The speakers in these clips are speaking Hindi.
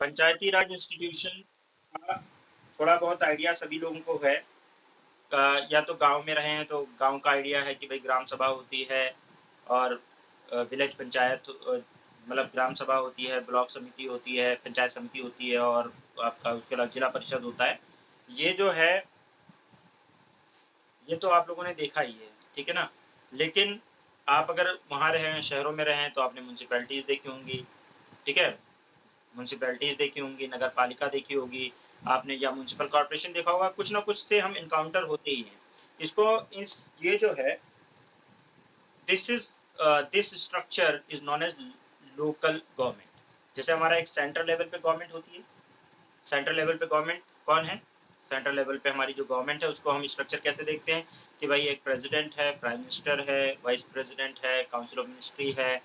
पंचायती राज इंस्टीट्यूशन का थोड़ा बहुत आइडिया सभी लोगों को है। या तो गांव में रहे हैं तो गांव का आइडिया है कि भाई ग्राम सभा होती है और विलेज पंचायत मतलब ग्राम सभा होती है, ब्लॉक समिति होती है, पंचायत समिति होती है और आपका उसके अलावा जिला परिषद होता है। ये जो है ये तो आप लोगों ने देखा ही है, ठीक है ना? लेकिन आप अगर वहाँ रहें, शहरों में रहें तो आपने म्यूनसिपैलिटीज़ देखी होंगी, ठीक है? म्यूनसिपैलिटीज़ देखी होंगी, नगर पालिका देखी होगी, आपने या म्यूनसिपल कॉर्पोरेशन देखा होगा, कुछ ना कुछ से हम एनकाउंटर होते ही हैं। इसको इस ये जो है this is this structure is known as local government. जैसे हमारा एक सेंट्रल लेवल पे गवर्नमेंट होती है, सेंट्रल लेवल पे गवर्नमेंट कौन है? सेंट्रल लेवल पे हमारी जो गवर्नमेंट है उसको हम स्ट्रक्चर कैसे देखते हैं कि भाई एक प्रेसिडेंट है, प्राइम मिनिस्टर है, वाइस प्रेसिडेंट है, काउंसिल ऑफ मिनिस्ट्री है,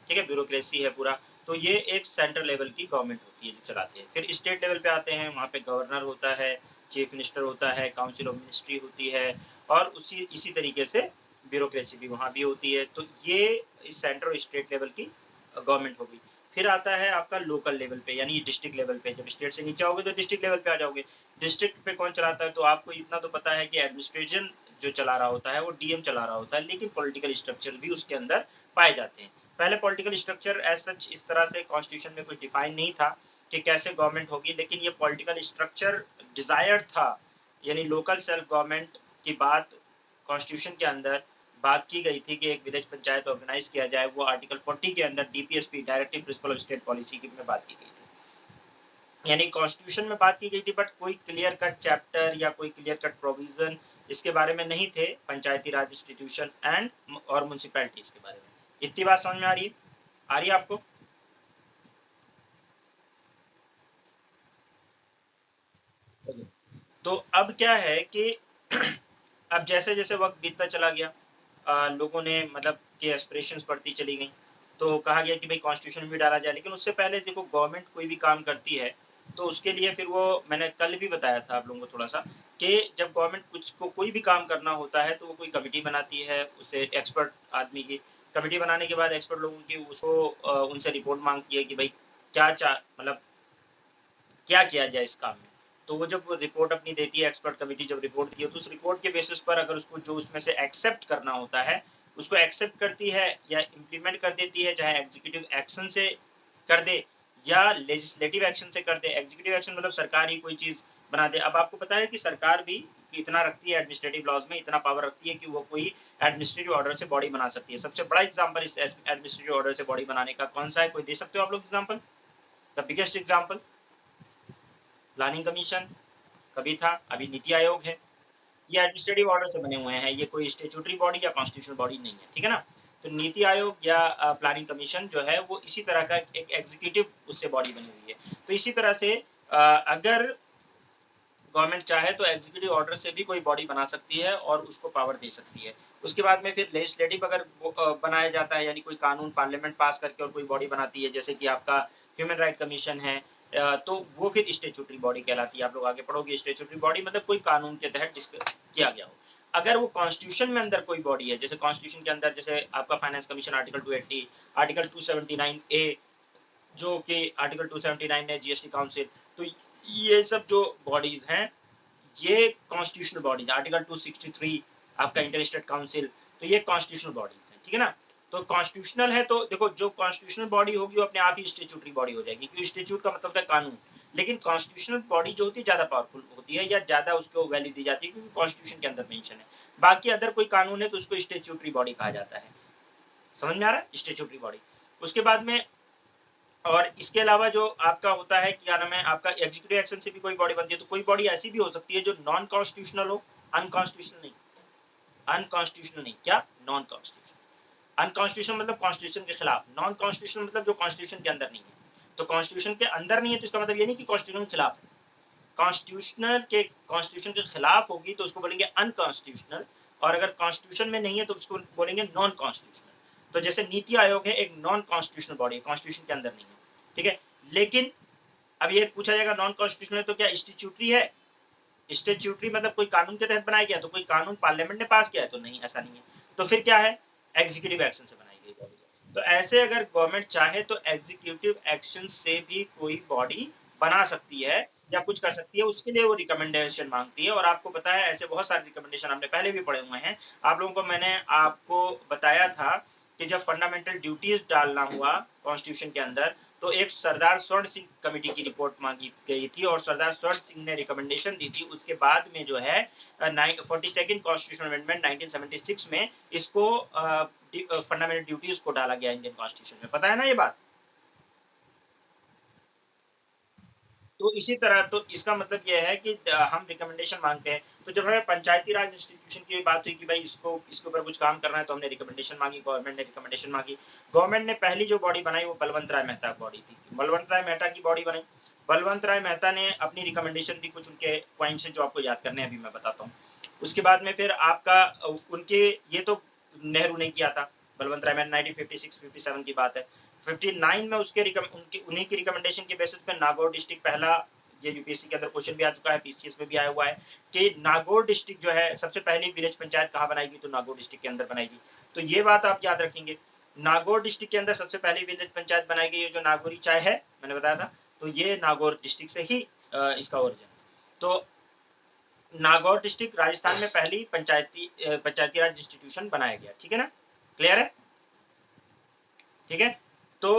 ठीक है, ब्यूरोक्रेसी है पूरा। तो ये एक सेंट्रल लेवल की गवर्नमेंट होती है जो चलाते हैं। फिर स्टेट लेवल पे आते हैं, वहाँ पे गवर्नर होता है, चीफ मिनिस्टर होता है, काउंसिल ऑफ मिनिस्ट्री होती है और इसी तरीके से ब्यूरोक्रेसी भी वहाँ भी होती है। तो ये सेंट्रल और स्टेट लेवल की गवर्नमेंट हो गई। फिर आता है आपका लोकल लेवल पे, यानी डिस्ट्रिक्ट लेवल पे। जब स्टेट से नीचे आओगे तो डिस्ट्रिक्ट लेवल पे आ जाओगे। डिस्ट्रिक्ट पे कौन चलाता है? तो आपको इतना तो पता है कि एडमिनिस्ट्रेशन जो चला रहा होता है वो डीएम चला रहा होता है, लेकिन पॉलिटिकल स्ट्रक्चर भी उसके अंदर पाए जाते हैं। पहले पॉलिटिकल स्ट्रक्चर एज सच इस तरह से कॉन्स्टिट्यूशन में कुछ डिफाइन नहीं था कि कैसे गवर्नमेंट होगी, लेकिन ये पॉलिटिकल स्ट्रक्चर डिजायर्ड था। यानी लोकल सेल्फ गवर्नमेंट की बात कॉन्स्टिट्यूशन के अंदर बात की गई थी कि एक विलेज पंचायत ऑर्गेनाइज किया जाए। वो आर्टिकल 40 के अंदर DPSP, directive principle of state policy की में बात की गई थी, यानी कॉन्स्टिट्यूशन में बात की गई थी, बट कोई क्लियर कट चैप्टर या कोई क्लियर कट प्रोविजन इसके बारे में नहीं थे पंचायती राज इंस्टीट्यूशन एंड और म्यूनसिपैलिटीज के बारे में। इतनी बात समझ में आ रही है? आ रही है आपको? तो अब क्या है कि अब जैसे जैसे वक्त बीतता चला गया, लोगों ने मतलब कि एस्पिरेशंस बढ़ती चली गई, तो कहा गया कि भाई कॉन्स्टिट्यूशन भी डाला जाए। लेकिन उससे पहले देखो, गवर्नमेंट कोई भी काम करती है तो उसके लिए फिर वो, मैंने कल भी बताया था आप लोगों को थोड़ा सा, कि जब गवर्नमेंट कुछ को कोई भी काम करना होता है तो वो कोई कमेटी बनाती है, उसे एक्सपर्ट आदमी की कमेटी बनाने के बाद एक्सपर्ट लोगों की उसको उनसे रिपोर्ट मांगती है कि भाई क्या मतलब क्या किया जाए इस काम में। तो वो जब रिपोर्ट अपनी देती है, एक्सपर्ट कमेटी जब रिपोर्ट दी है, तो उस रिपोर्ट के बेसिस पर अगर उसको जो उसमें से एक्सेप्ट करना होता है उसको एक्सेप्ट करती है या इम्प्लीमेंट कर देती है, चाहे एग्जीक्यूटिव एक्शन से कर दे या लेजिस्लेटिव एक्शन से कर दे। एग्जीक्यूटिव एक्शन मतलब सरकार ही कोई चीज बना दे। अब आपको पता है कि सरकार भी इतना रखती है, एडमिनिस्ट्रेटिव लॉज में इतना पावर रखती है कि वो कोई एडमिनिस्ट्रेटिव ऑर्डर से बॉडी बना सकती है। सबसे बड़ा एग्जांपल इस एडमिनिस्ट्रेटिव ऑर्डर से बॉडी बनाने का कौन सा है? कोई दे सकते हो आप लोग example? The biggest example planning commission कभी था, अभी नीति आयोग है। ये एडमिनिस्ट्रेटिव ऑर्डर से बने हुए हैं, ये कोई स्टेचुटरी बॉडी या कॉन्स्टिट्यूशनल बॉडी नहीं है, ठीक है ना? तो नीति आयोग या प्लानिंग कमीशन जो है वो इसी तरह का एक एग्जीक्यूटिव उससे बॉडी बनी हुई है। तो इसी तरह से अगर गवर्नमेंट चाहे तो एग्जीक्यूटिव ऑर्डर से भी कोई बॉडी बना सकती है और उसको पावर दे सकती है। उसके बाद में फिर लेजिस्लेटिव अगर बनाया जाता है, यानी कोई कानून पार्लियामेंट पास करके और कोई बॉडी बनाती है, जैसे कि आपका ह्यूमन राइट कमीशन है, तो वो फिर स्टेचुटरी बॉडी कहलाती है। आप लोग आगे पढ़ोगे, स्टेचुटरी बॉडी मतलब कोई कानून के तहत किया गया हो। अगर वो कॉन्स्टिट्यूशन में अंदर कोई बॉडी है, जैसे कॉन्स्टिट्यूशन के अंदर जैसे आपका finance commission article 280, article 279A जो कि आर्टिकल 279 है, जीएसटी काउंसिल, तो ये सब जो बॉडीज हैं ये कॉन्स्टिट्यूशनल बॉडीज। आर्टिकल 263 आपका इंटर स्टेट काउंसिल, तो ये कॉन्स्टिट्यूशनल बॉडीज हैं, ठीक है ना? तो कॉन्स्टिट्यूशनल है तो देखो, जो कॉन्स्टिट्यूशनल बॉडी होगी वो अपने आप ही स्टेचुटरी बॉडी हो जाएगी, क्योंकि स्टेचूट का मतलब है कानून। लेकिन कॉन्स्टिट्यूशनल बॉडी जो होती है ज्यादा पावरफुल होती है या ज्यादा उसको वैल्यू दी जाती है, क्योंकि कॉन्स्टिट्यूशन के अंदर मेंशन है। बाकी अदर कोई कानून है तो उसको स्टेचुटरी बॉडी कहा जाता है। समझ में आ रहा है? Statutory body. उसके बाद में और इसके अलावा जो आपका होता है, क्या नाम है, आपका एग्जीक्यूटिव एक्शन से भी कोई बॉडी बनती है। तो कोई बॉडी ऐसी भी हो सकती है जो नॉन कॉन्स्टिट्यूशनल हो, अनकॉन्स्टिट्यूशनल नहीं। अनकॉन्स्टिट्यूशनल नहीं, क्या? Non constitutional. अनकॉन्स्टिट्यूशनल मतलब कॉन्स्टिट्यूशन के खिलाफ, नॉन कॉन्स्टिट्यूशनल मतलब जो कॉन्स्टिट्यूशन के अंदर नहीं है। तो कॉन्स्टिट्यूशन के अंदर नहीं है तो इसका मतलब ये नहीं कि कॉन्स्टिट्यूशन के खिलाफ है। कॉन्स्टिट्यूशन के खिलाफ होगी तो उसको बोलेंगे अनकॉन्स्टिट्यूशनल, और अगर कॉन्स्टिट्यूशन में नहीं है तो उसको बोलेंगे नॉन कॉन्स्टिट्यूशनल। तो जैसे नीति आयोग है, एक नॉन कॉन्स्टिट्यूशनल बॉडी है, कॉन्स्टिट्यूशन के अंदर नहीं है, ठीक है। लेकिन अब ये पूछा जाएगा नॉन कॉन्स्टिट्यूशनल है तो क्या स्टेच्यूटरी है? स्टेच्यूटरी मतलब कोई कानून के तहत बनाया गया, तो कोई कानून पार्लियामेंट ने पास किया है? तो नहीं, ऐसा नहीं है। तो फिर क्या है? एग्जीक्यूटिव एक्शन से बनाई गई बॉडी। तो ऐसे अगर गवर्नमेंट चाहे तो एग्जीक्यूटिव एक्शन से भी कोई बॉडी बना सकती है या कुछ कर सकती है, उसके लिए वो रिकमेंडेशन माँगती है। और आपको पता है ऐसे बहुत सारे रिकमेंडेशन हमने पहले भी पढ़े हुए हैं। आप लोगों को मैंने आपको बताया था कि जब फंडामेंटल ड्यूटीज़ डालना हुआ कॉन्स्टिट्यूशन के अंदर, तो एक सरदार स्वर्ण सिंह कमेटी की रिपोर्ट माँगी गई थी और सरदार स्वर्ण सिंह ने रिकमेंडेशन दी थी। उसके बाद में जो है 42nd कॉन्स्टिट्यूशनल अमेंडमेंट 1976 में इसको फंडामेंटल ड्यूटीज़ को डाला गया इंडियन कॉन्स्टिट्यूशन में। पता है ना ये बात? तो इसी तरह तो इसका मतलब ये है कि हम रिकमेंडेशन माँगते हैं। तो जब हमें पंचायती राज इंस्टीट्यूशन की बात हुई कि भाई इसको इसके ऊपर कुछ काम करना है, तो हमने रिकमेंडेशन माँगी, गवर्नमेंट ने रिकमेंडेशन माँगी। गवर्नमेंट ने पहली जो बॉडी बनाई वो बलवंत राय मेहता बॉडी थी। बलवंत राय मेहता की बॉडी बनाई। बलवंत राय मेहता ने अपनी रिकमेंडेशन दी, कुछ उनके पॉइंट्स हैं जो आपको याद करने हैं, अभी मैं बताता हूँ। उसके बाद में फिर आपका उनके ये तो नेहरू ने किया था। बलवंत राय मेहता 1956-57 की बात है। 59 में उसके उन्हीं की रिकमेंडेशन के बेसिस पे नागौर डिस्ट्रिक्ट पहला, ये यूपीएससी के अंदर क्वेश्चन भी आ चुका है, पीसीएस में भी आया हुआ है कि नागौर डिस्ट्रिक्ट जो है सबसे पहली विलेज पंचायत कहाँ बनाएगी, तो नागौर डिस्ट्रिक्ट के अंदर बनाएगी। तो ये बात आप याद रखेंगे। नागौर डिस्ट्रिक्ट के अंदर सबसे पहली विलेज पंचायत बनाई गई, जो नागौरी चाय है, मैंने बताया था, तो ये नागौर डिस्ट्रिक्ट से ही इसका ओरिजिन। तो नागौर डिस्ट्रिक्ट राजस्थान में पहली पंचायती राज इंस्टीट्यूशन बनाया गया। ठीक है ना? क्लियर है? ठीक है। तो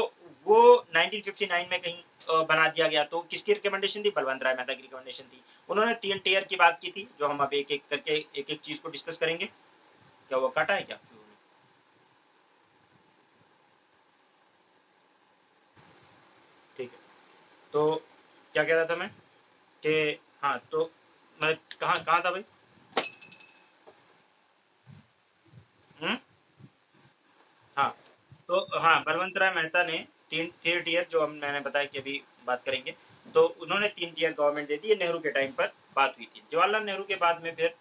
वो 1959 में कहीं बना दिया गया। तो किसकी रिकमेंडेशन थी? बलवंत राय मेहता की रिकमेंडेशन थी। उन्होंने 3 टियर की बात की थी, जो हम अब एक एक करके एक एक चीज को डिस्कस करेंगे। क्या वो काटा है क्या? ठीक है। तो क्या कह रहा था मैं कि हाँ, तो मैं कहाँ कहाँ था भाई? हम्म। हाँ, तो हाँ, बलवंत राय मेहता ने 3 टियर, जो हम मैंने बताया कि अभी बात करेंगे, तो उन्होंने 3 टियर गवर्नमेंट दे दी। ये नेहरू के टाइम पर बात हुई थी। जवाहरलाल नेहरू के बाद में फिर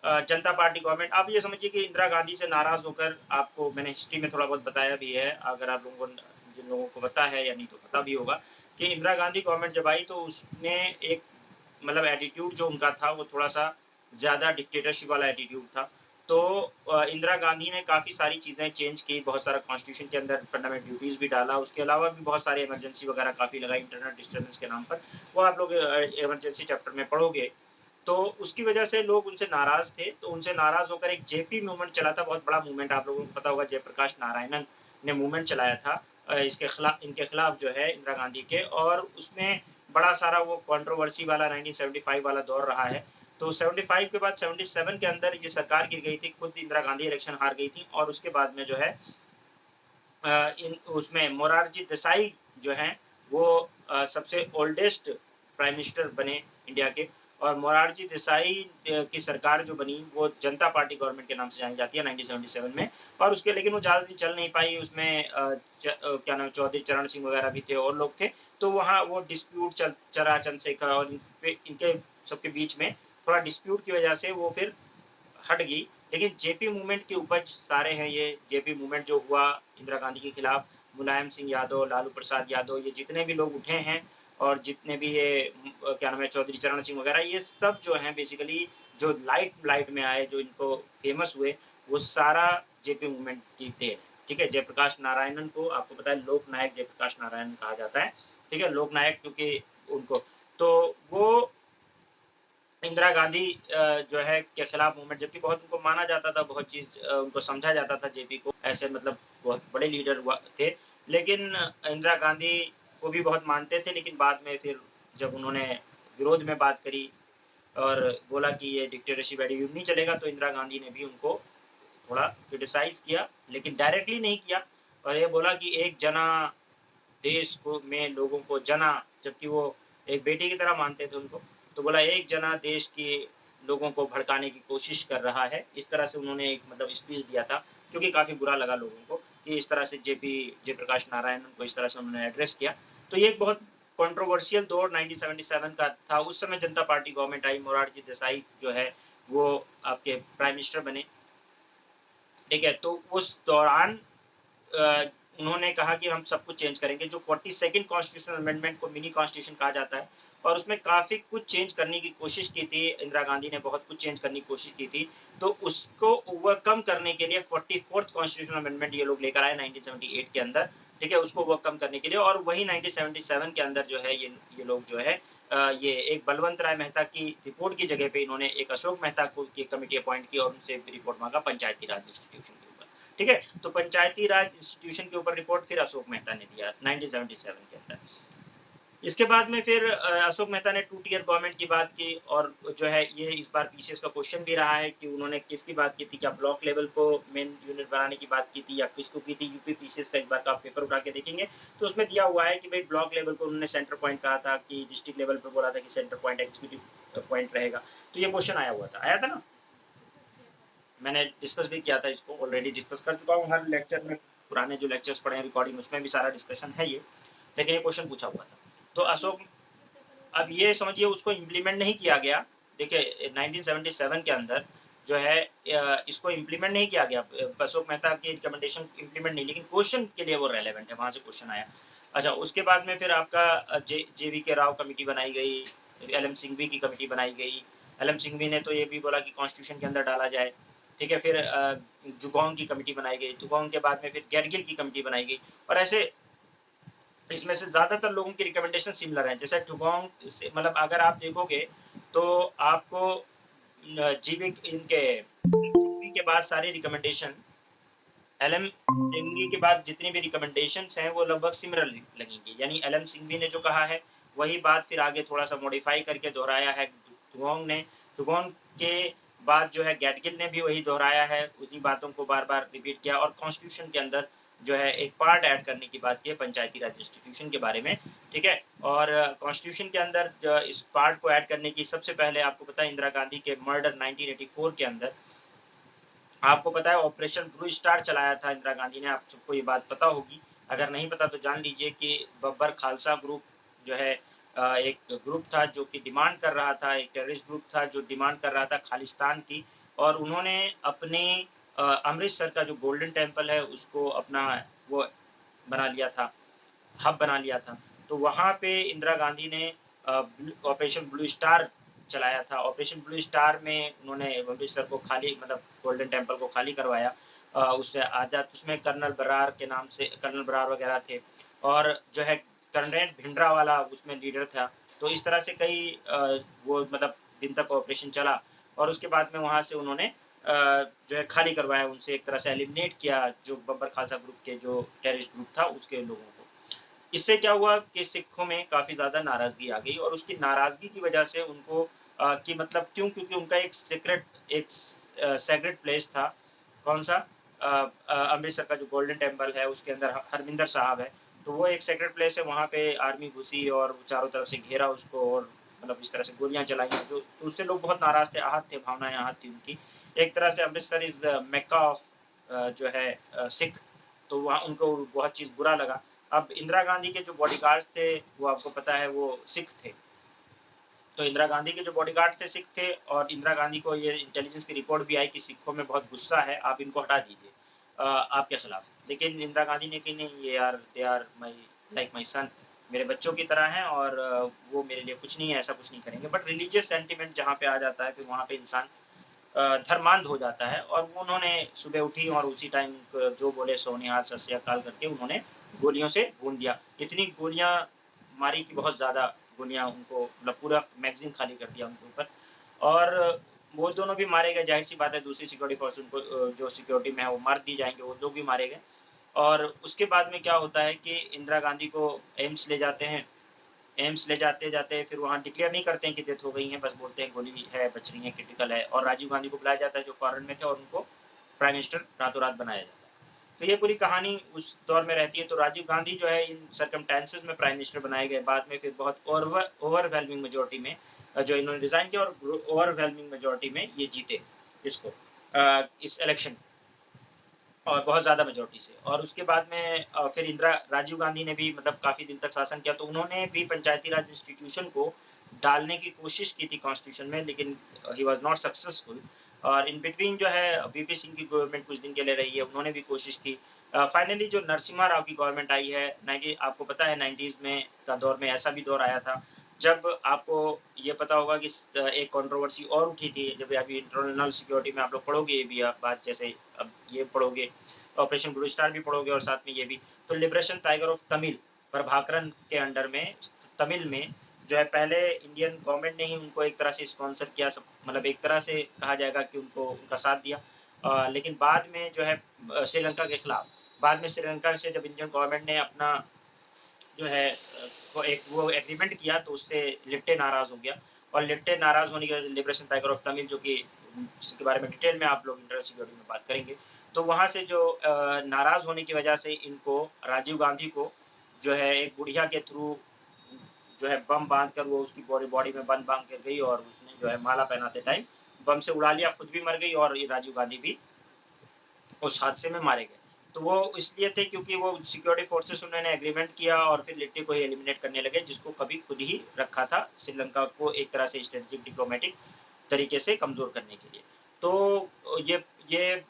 जनता पार्टी गवर्नमेंट। आप ये समझिए कि इंदिरा गांधी से नाराज होकर, आपको मैंने हिस्ट्री में थोड़ा बहुत बताया भी है, अगर आप लोगों को, जिन लोगों को पता है या नहीं तो पता भी होगा, कि इंदिरा गांधी गवर्नमेंट जब आई तो उसने एक मतलब एटीट्यूड जो उनका था वो थोड़ा सा ज़्यादा डिक्टेटरशिप वाला एटीट्यूड था। तो इंदिरा गांधी ने काफ़ी सारी चीज़ें चेंज की, बहुत सारा कॉन्स्टिट्यूशन के अंदर फंडामेंटल ड्यूटीज़ भी डाला, उसके अलावा भी बहुत सारी इमरजेंसी वगैरह काफ़ी लगाई इंटरनेट डिस्टर्बेंस के नाम पर। वो आप लोग इमरजेंसी चैप्टर में पढ़ोगे। तो उसकी वजह से लोग उनसे नाराज़ थे, तो उनसे नाराज़ होकर एक जेपी मूवमेंट चला था, बहुत बड़ा मूवमेंट, आप लोगों को पता होगा, जयप्रकाश नारायणन ने मूवमेंट चलाया था इनके खिलाफ जो है इंदिरा गांधी के। और उसमें बड़ा सारा वो कंट्रोवर्सी वाला 1975 वाला दौर रहा है। तो 75 के बाद 77 के अंदर ये सरकार गिर गई थी, खुद इंदिरा गांधी इलेक्शन हार गई थी। और उसके बाद में जो है इन उसमें मोरारजी देसाई जो हैं वो सबसे ओल्डेस्ट प्राइम मिनिस्टर बने इंडिया के। और मोरारजी देसाई की सरकार जो बनी वो जनता पार्टी गवर्नमेंट के नाम से जानी जाती है 1977 में। और उसके लेकिन वो ज़्यादा दिन चल नहीं पाई, उसमें क्या नाम, चौधरी चरण सिंह वगैरह भी थे और लोग थे। तो वहाँ वो डिस्प्यूट चला चंद्रशेखर और इनके सबके बीच में थोड़ा डिस्प्यूट की वजह से वो फिर हट गई। लेकिन जेपी मूवमेंट की उपज सारे हैं ये। जेपी मूवमेंट जो हुआ इंदिरा गांधी के खिलाफ, मुलायम सिंह यादव, लालू प्रसाद यादव, ये जितने भी लोग उठे हैं, और जितने भी ये क्या नाम है, चौधरी चरण सिंह वगैरह, ये सब जो हैं बेसिकली जो लाइट लाइट में आए, जो इनको फेमस हुए, वो सारा जेपी मूवमेंट की देन है। ठीक है। जयप्रकाश नारायणन को आपको पता है लोक नायक जयप्रकाश नारायण कहा जाता है। ठीक है, लोक नायक, क्योंकि उनको, तो वो इंदिरा गांधी जो है के खिलाफ मूवमेंट, जबकि बहुत उनको माना जाता था, बहुत चीज़ उनको समझा जाता था जेपी को, ऐसे मतलब बहुत बड़े लीडर हुआ थे। लेकिन इंदिरा गांधी को भी बहुत मानते थे, लेकिन बाद में फिर जब उन्होंने विरोध में बात करी और बोला कि ये डिक्टेटरशिप एटीट्यूड नहीं चलेगा, तो इंदिरा गांधी ने भी उनको थोड़ा क्रिटिसाइज किया, लेकिन डायरेक्टली नहीं किया। और ये बोला कि एक जना देश को में लोगों को जना, जबकि वो एक बेटी की तरह मानते थे उनको। तो बोला एक जना देश के लोगों को भड़काने की कोशिश कर रहा है। इस तरह से उन्होंने एक मतलब स्पीच दिया था, जो कि काफ़ी बुरा लगा लोगों को, कि इस तरह से जयप्रकाश नारायण को इस तरह से उन्होंने एड्रेस किया। तो ये एक बहुत कंट्रोवर्शियल दौर 1977 का था। उस समय जनता पार्टी गवर्नमेंट आई, मोरारजी देसाई जो है वो आपके प्राइम मिनिस्टर बने। ठीक है। तो उस दौरान अ, उन्होंने कहा कि हम सब कुछ चेंज करेंगे। जो 42nd कॉन्स्टिट्यूशनल अमेंडमेंट को मिनी कॉन्स्टिट्यूशन कहा जाता है, और उसमें काफ़ी कुछ चेंज करने की कोशिश की थी, इंदिरा गांधी ने बहुत कुछ चेंज करने की कोशिश की थी। तो उसको ओवरकम करने के लिए 44th कॉन्स्टिट्यूशनल अमेंडमेंट ये लोग लेकर आए 1978 के अंदर। ठीक है, उसको वो कम करने के लिए। और वही 1977 के अंदर जो है ये लोग जो है ये एक बलवंत राय मेहता की रिपोर्ट की जगह पे इन्होंने एक अशोक मेहता को की कमिटी अपॉइंट की और उनसे रिपोर्ट माँगा पंचायती राज इंस्टीट्यूशन के ऊपर, ठीक है? तो पंचायती राज इंस्टीट्यूशन के ऊपर रिपोर्ट फिर अशोक मेहता ने दिया 1977 के अंदर। इसके बाद में फिर अशोक मेहता ने 2 टियर गवर्नमेंट की बात की और जो है ये इस बार पीसीएस का क्वेश्चन भी रहा है कि उन्होंने किसकी बात की थी, क्या ब्लॉक लेवल को मेन यूनिट बनाने की बात की थी या किसको की थी? यूपी पीसीएस का इस बार का आप पेपर उठा के देखेंगे, तो उसमें दिया हुआ है कि भई ब्लॉक लेवल को उन्होंने सेंटर पॉइंट कहा था कि डिस्ट्रिक्ट लेवल पे बोला था कि सेंटर पॉइंट एग्जीक्यूटिव पॉइंट रहेगा। तो ये क्वेश्चन आया हुआ था। आया था ना? मैंने डिस्कस भी किया था इसको, ऑलरेडी डिस्कस कर चुका हूँ हर लेक्चर में, पुराने जो लेक्चर्स पढ़े हैं रिकॉर्डिंग उसमें भी सारा डिस्कशन है ये, लेकिन ये क्वेश्चन पूछा हुआ था। तो अशोक अब ये समझिए उसको इम्प्लीमेंट नहीं किया गया। देखिए 1977 के अंदर जो है इसको इम्प्लीमेंट नहीं किया गया। अशोक मेहता की रिकमेंडेशन इम्प्लीमेंट नहीं, लेकिन क्वेश्चन के लिए वो रेलेवेंट है, वहाँ से क्वेश्चन आया। अच्छा, उसके बाद में फिर आपका जेवी के राव कमेटी बनाई गई, एलएम सिंघवी की कमेटी बनाई गई। एलएम सिंघवी ने तो ये भी बोला कि कॉन्स्टिट्यूशन के अंदर डाला जाए, ठीक है? फिर दुगोंग की कमेटी बनाई गई, दुगोंग के बाद में फिर गैडगिल की कमेटी बनाई गई और ऐसे इसमें से ज़्यादातर लोगों की रिकमेंडेशन सिमिलर हैं। जैसे डुगोंग से मतलब अगर आप देखोगे तो आपको जीवी इनके जीवी के बाद सारी रिकमेंडेशन एलएम सिंघवी के बाद जितनी भी रिकमेंडेशंस हैं वो लगभग सिमिलर लगेंगी। यानी एलएम सिंघवी ने जो कहा है वही बात फिर आगे थोड़ा-सा मॉडिफाई करके दोहराया है डुगोंग ने। डुगोंग के बाद जो है गैडगिल ने भी वही दोहराया है, उन्हीं बातों को बार-बार रिपीट किया और कॉन्स्टिट्यूशन के अंदर जो है एक पार्ट ऐड करने की बात की है पंचायती राज इंस्टीट्यूशन के बारे में, ठीक है? और कॉन्स्टिट्यूशन के अंदर इस पार्ट को ऐड करने की सबसे पहले आपको पता है इंदिरा गांधी के मर्डर 1984 के अंदर आपको पता है ऑपरेशन ब्लू स्टार चलाया था इंदिरा गांधी ने, आप सबको ये बात पता होगी। अगर नहीं पता तो जान लीजिए कि बब्बर खालसा ग्रुप जो है एक ग्रुप था जो कि डिमांड कर रहा था, एक टेररिस्ट ग्रुप था जो डिमांड कर रहा था खालिस्तान की और उन्होंने अपने अमृतसर का जो गोल्डन टेम्पल है उसको अपना वो बना लिया था, हब बना लिया था। तो वहाँ पे इंदिरा गांधी ने ऑपरेशन ब्लू स्टार चलाया था। ऑपरेशन ब्लू स्टार में उन्होंने अमृतसर को खाली मतलब गोल्डन टेम्पल को खाली करवाया। उससे आज़ाद उसमें कर्नल बरार के नाम से कर्नल बरार वगैरह थे और जो है कर्नल भिंडरावाला उसमें लीडर था। तो इस तरह से कई वो मतलब दिन तक ऑपरेशन चला और उसके बाद में वहाँ से उन्होंने जो है खाली करवाया, उनसे एक तरह से एलिमिनेट किया जो बब्बर खालसा ग्रुप के जो टेररिस्ट ग्रुप था उसके लोगों को। इससे क्या हुआ कि सिखों में काफ़ी ज़्यादा नाराज़गी आ गई और उसकी नाराज़गी की वजह से उनको कि मतलब क्यों? क्योंकि उनका एक सेक्रेड प्लेस था। कौन-सा? अमृतसर का जो गोल्डन टेम्पल है उसके अंदर ह हरमिंदर साहब है। तो वो एक सेक्रेड प्लेस है, वहाँ पे आर्मी घुसी और चारों तरफ से घेरा उसको और मतलब इस तरह से गोलियाँ चलाई हैं, जो तो उससे लोग बहुत नाराज़ थे, आहत थे, भावनाएँ आहत थी उनकी। एक तरह से अमृतसर इज़ मेक्का ऑफ जो है सिख, तो वहाँ उनको बहुत चीज़ बुरा लगा। अब इंदिरा गांधी के जो बॉडीगार्ड्स थे, वो आपको पता है वो सिख थे। तो इंदिरा गांधी के जो बॉडीगार्ड थे सिख थे और इंदिरा गांधी को ये इंटेलिजेंस की रिपोर्ट भी आई कि सिखों में बहुत गुस्सा है, आप इनको हटा दीजिए आपके खिलाफ। लेकिन इंदिरा गांधी ने कि नहीं ये यार they are my like my सन, मेरे बच्चों की तरह हैं और वो मेरे लिए कुछ नहीं है, ऐसा कुछ नहीं करेंगे। बट रिलीजियस सेंटिमेंट जहाँ पे आ जाता है फिर वहाँ पे इंसान धर्मांध हो जाता है और वो उन्होंने सुबह उठी और उसी टाइम जो बोले सो निहाल, सत श्री अकाल करके उन्होंने गोलियों से भून दिया। इतनी गोलियाँ मारी कि बहुत ज़्यादा गोलियाँ उनको मतलब पूरा मैगज़ीन खाली कर दिया उनके ऊपर और वो दोनों भी मारे गए, ज़ाहिर-सी बात है दूसरी सिक्योरिटी फ़ोर्स उनको जो सिक्योरिटी में है वो मार दी जाएँगे, वो लोग भी मारे गए। और उसके बाद में क्या होता है कि इंदिरा गांधी को एम्स ले जाते हैं। एम्स ले जाते-जाते फिर वहाँ डिक्लेयर नहीं करते हैं कि डेथ हो गई है, बस बोलते हैं गोली है, बच रही है, क्रिटिकल है और राजीव गांधी को बुलाया जाता है जो फॉरेन में थे और उनको प्राइम मिनिस्टर रातों-रात बनाया जाता है। तो ये पूरी कहानी उस दौर में रहती है, तो राजीव गांधी जो है इन सर्कमस्टेंसेस में प्राइम मिनिस्टर बनाए गए, बाद में फिर बहुत ओवरवेलमिंग मेजॉरिटी में जो इन्होंने रिज़ाइन किया और ओवरवेलमिंग मेजॉरिटी में ये जीते इसको इस इलेक्शन और बहुत ज़्यादा मेजॉरिटी से और उसके बाद में फिर इंदिरा राजीव गांधी ने भी मतलब काफ़ी दिन तक शासन किया, तो उन्होंने भी पंचायती राज इंस्टीट्यूशन को डालने की कोशिश की थी कॉन्स्टिट्यूशन में, लेकिन ही वाज़ नॉट सक्सेसफुल और इन बिटवीन जो है वीपी सिंह की गवर्नमेंट कुछ दिन के लिए रही है, उन्होंने भी कोशिश की। फाइनली जो नरसिम्हा राव की गवर्नमेंट आई है, 90 आपको पता है 90s में का दौर में ऐसा भी दौर आया था, जब आपको ये पता होगा कि एक कंट्रोवर्सी और उठी थी, जब अभी इंटरनल सिक्योरिटी में आप लोग पढ़ोगे ये भी आप बात जैसे अब ये पढ़ोगे ऑपरेशन ब्लू स्टार भी पढ़ोगे और साथ में ये भी। तो liberation tiger of Tamil Prabhakaran के अंडर में तमिल में जो है पहले इंडियन गवर्नमेंट ने ही उनको एक तरह से स्पॉन्सर किया, मतलब एक तरह से कहा जाएगा कि उनको उनका साथ दिया। लेकिन बाद में जो है श्रीलंका के खिलाफ, बाद में श्रीलंका से जब इंडियन गवर्नमेंट ने अपना जो है वो एग्रीमेंट किया तो उससे लिट्टे नाराज हो गया, और लिट्टे नाराज होने की वजह से लिबरेशन टाइगर ऑफ तमिल, जो कि इसके बारे में डिटेल में आप लोग इंटरेस्टिंग वीडियो में बात करेंगे। तो वहाँ से जो नाराज होने की वजह से इनको राजीव गांधी को जो है एक बुढ़िया के थ्रू जो है बम बांध कर वो उसकी बॉडी में बम बांध कर गई, और उसने जो है माला पहनाते टाइम बम से उड़ा लिया, खुद भी मर गई और ये राजीव गांधी भी उस हादसे में मारे गए। तो वो इसलिए थे क्योंकि वो सिक्योरिटी फोर्सेस उन्होंने एग्रीमेंट किया और फिर लिट्टे को ही एलिमिनेट करने लगे, जिसको कभी खुद ही रखा था श्रीलंका को एक तरह से स्ट्रेटेजिक डिप्लोमेटिक तरीके से कमज़ोर करने के लिए। तो ये